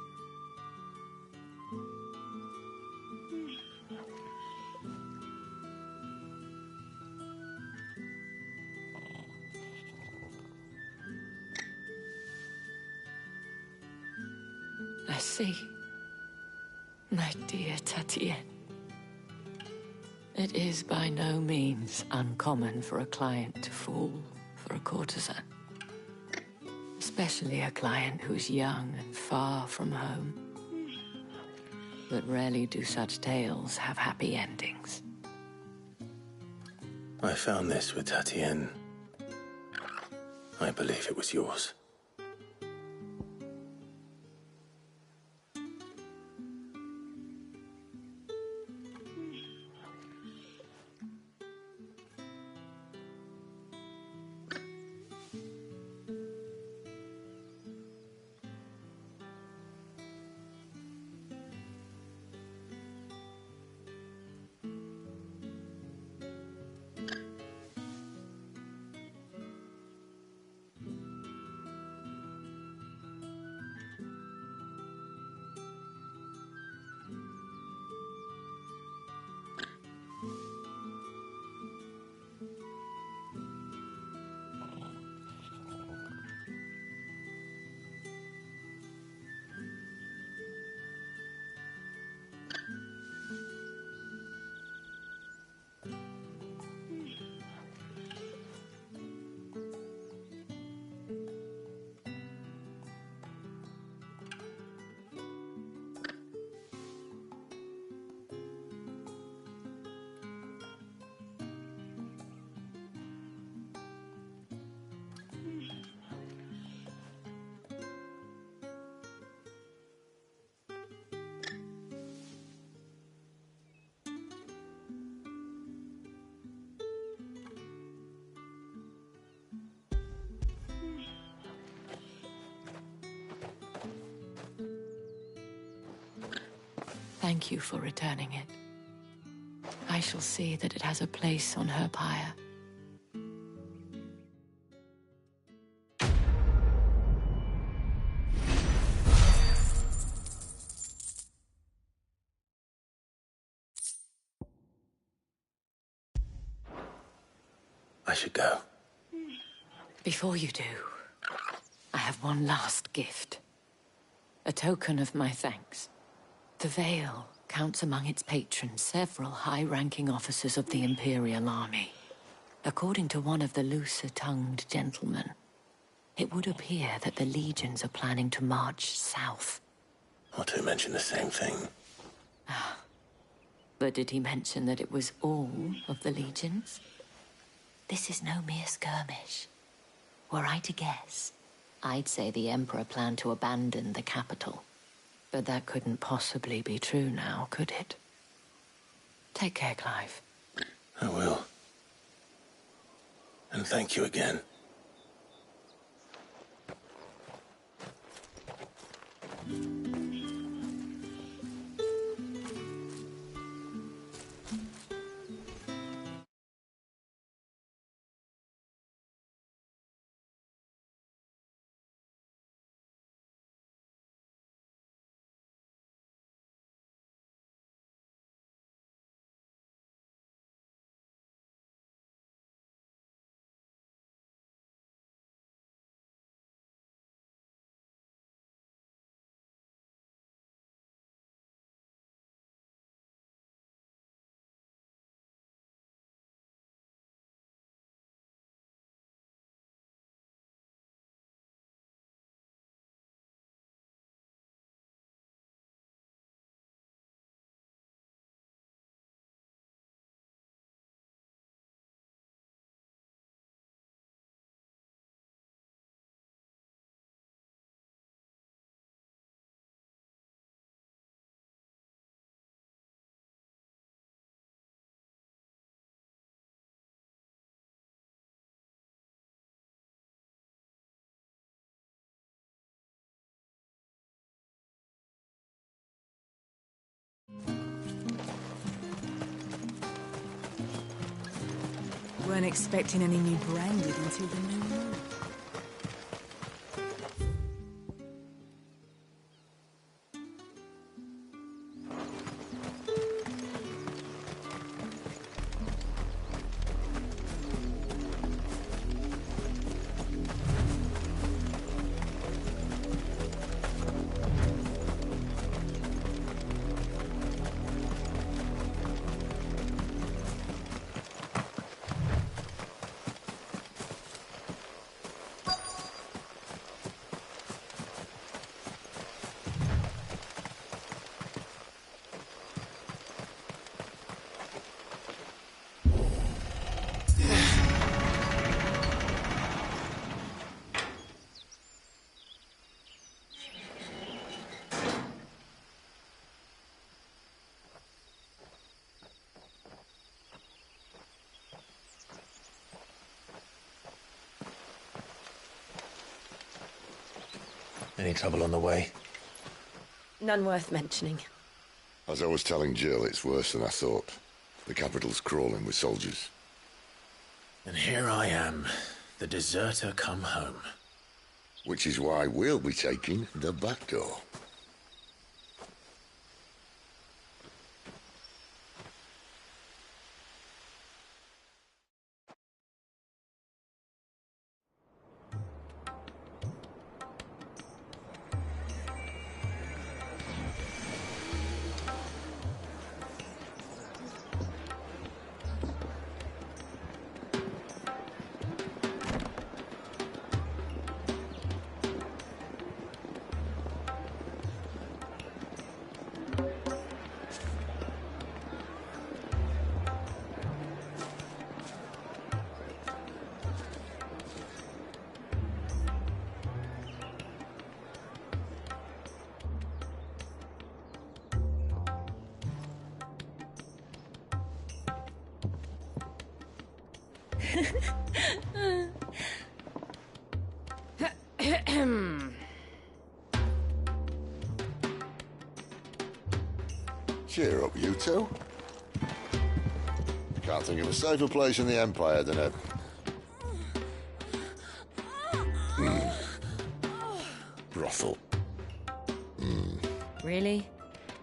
I see. My dear Tatienne. It is by no means uncommon for a client to fall for a courtesan. Especially a client who's young and far from home. But rarely do such tales have happy endings. I found this with Tatienne. I believe it was yours. Thank you for returning it. I shall see that it has a place on her pyre. I should go. Before you do, I have one last gift. A token of my thanks. The Vale counts among its patrons several high-ranking officers of the Imperial Army. According to one of the looser-tongued gentlemen, it would appear that the legions are planning to march south. Or to mention the same thing. But did he mention that it was all of the legions? This is no mere skirmish. Were I to guess, I'd say the Emperor planned to abandon the capital. But that couldn't possibly be true now, could it? Take care, Clive. I will. And thank you again. Weren't expecting any new branded until the new moon. Any trouble on the way? None worth mentioning. As I was telling Jill, it's worse than I thought. The capital's crawling with soldiers. And here I am, the deserter come home. Which is why we'll be taking the back door. Cheer up, you two. Can't think of a safer place in the Empire than a... brothel. Really?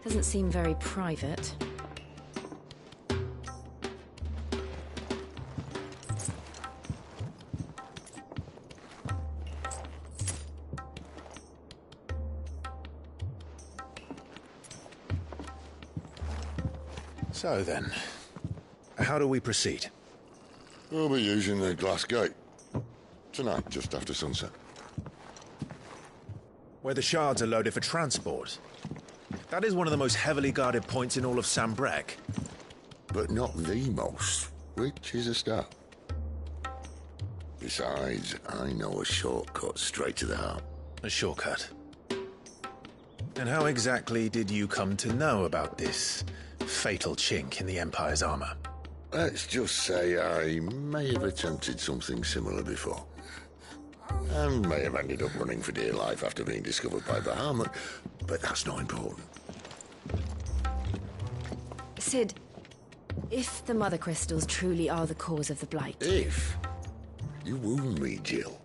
Doesn't seem very private. So then, how do we proceed? We'll be using the glass gate. Tonight, just after sunset. Where the shards are loaded for transport. That is one of the most heavily guarded points in all of Sambrek. But not the most, which is a start. Besides, I know a shortcut straight to the heart. A shortcut? And how exactly did you come to know about this fatal chink in the Empire's armor? Let's just say I may have attempted something similar before. And may have ended up running for dear life after being discovered by Bahamut, but that's not important. Sid, if the Mother Crystals truly are the cause of the Blight... If? You wound me, Jill.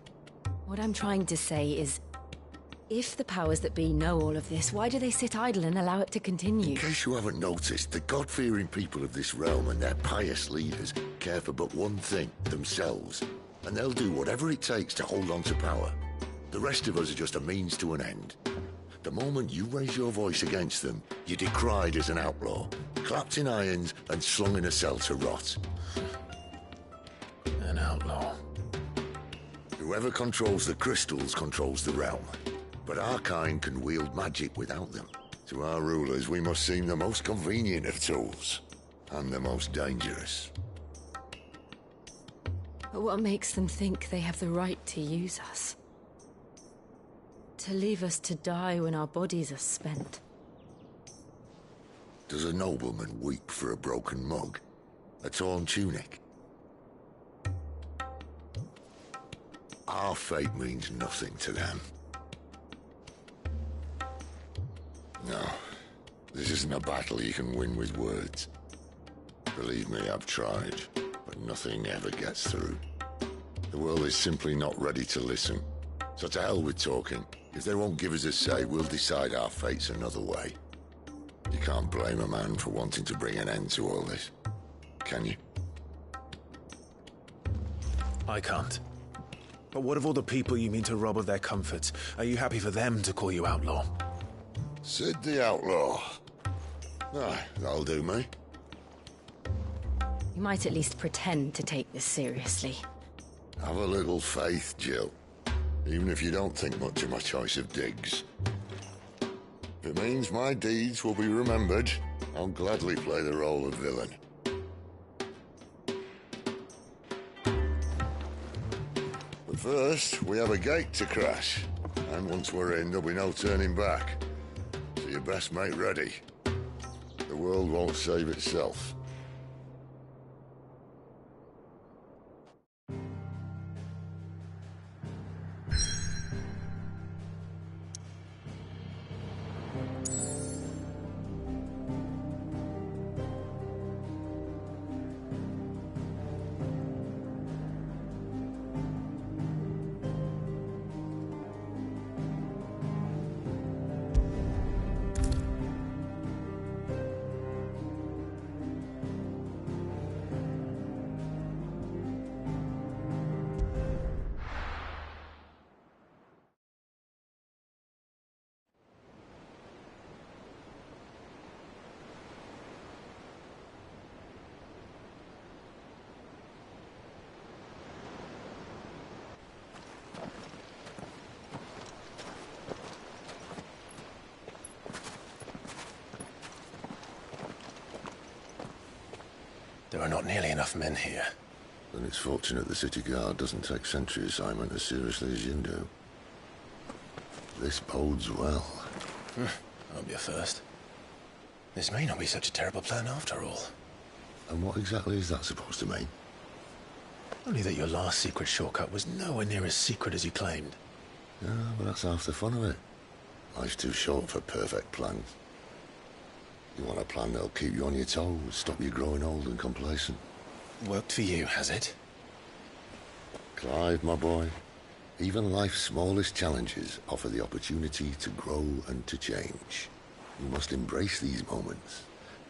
What I'm trying to say is, if the powers that be know all of this, why do they sit idle and allow it to continue? In case you haven't noticed, the God-fearing people of this realm and their pious leaders care for but one thing, themselves. And they'll do whatever it takes to hold on to power. The rest of us are just a means to an end. The moment you raise your voice against them, you're decried as an outlaw, clapped in irons and slung in a cell to rot. An outlaw. Whoever controls the crystals controls the realm. But our kind can wield magic without them. To our rulers, we must seem the most convenient of tools. And the most dangerous. But what makes them think they have the right to use us? To leave us to die when our bodies are spent? Does a nobleman weep for a broken mug? A torn tunic? Our fate means nothing to them. No, this isn't a battle you can win with words. Believe me, I've tried, but nothing ever gets through. The world is simply not ready to listen. So to hell with talking. If they won't give us a say, we'll decide our fates another way. You can't blame a man for wanting to bring an end to all this, can you? I can't. But what of all the people you mean to rob of their comforts? Are you happy for them to call you outlaw? Sid the Outlaw. Aye, that'll do me. You might at least pretend to take this seriously. Have a little faith, Jill. Even if you don't think much of my choice of digs. If it means my deeds will be remembered, I'll gladly play the role of villain. But first, we have a gate to crash. And once we're in, there'll be no turning back. So you best make ready. The world won't save itself. There are not nearly enough men here. Then it's fortunate the city guard doesn't take sentry assignment as seriously as you do. This bodes well. I'll be a first. This may not be such a terrible plan after all. And what exactly is that supposed to mean? Only that your last secret shortcut was nowhere near as secret as you claimed. Yeah, but that's half the fun of it. Life's too short for perfect plans. You want a plan that'll keep you on your toes, stop you growing old and complacent. Worked for you, has it? Clive, my boy, even life's smallest challenges offer the opportunity to grow and to change. You must embrace these moments.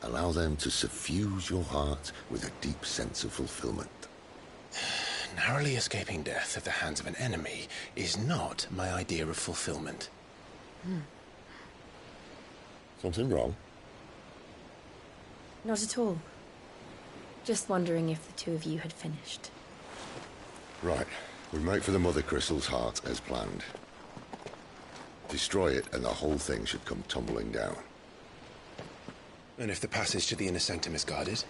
Allow them to suffuse your heart with a deep sense of fulfillment. Narrowly escaping death at the hands of an enemy is not my idea of fulfillment. Something wrong? Not at all. Just wondering if the two of you had finished. Right. We make for the Mother Crystal's heart as planned. Destroy it and the whole thing should come tumbling down. And if the passage to the inner sanctum is guarded?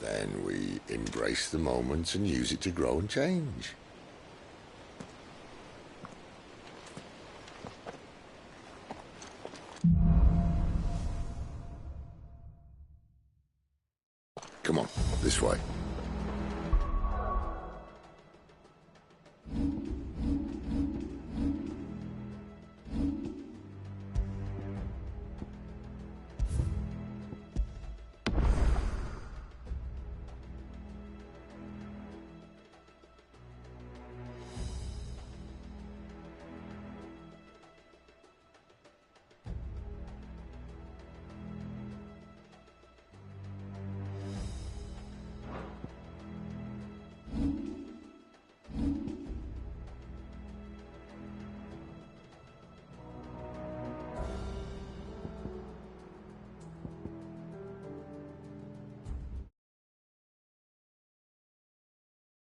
Then we embrace the moment and use it to grow and change. Come on, this way.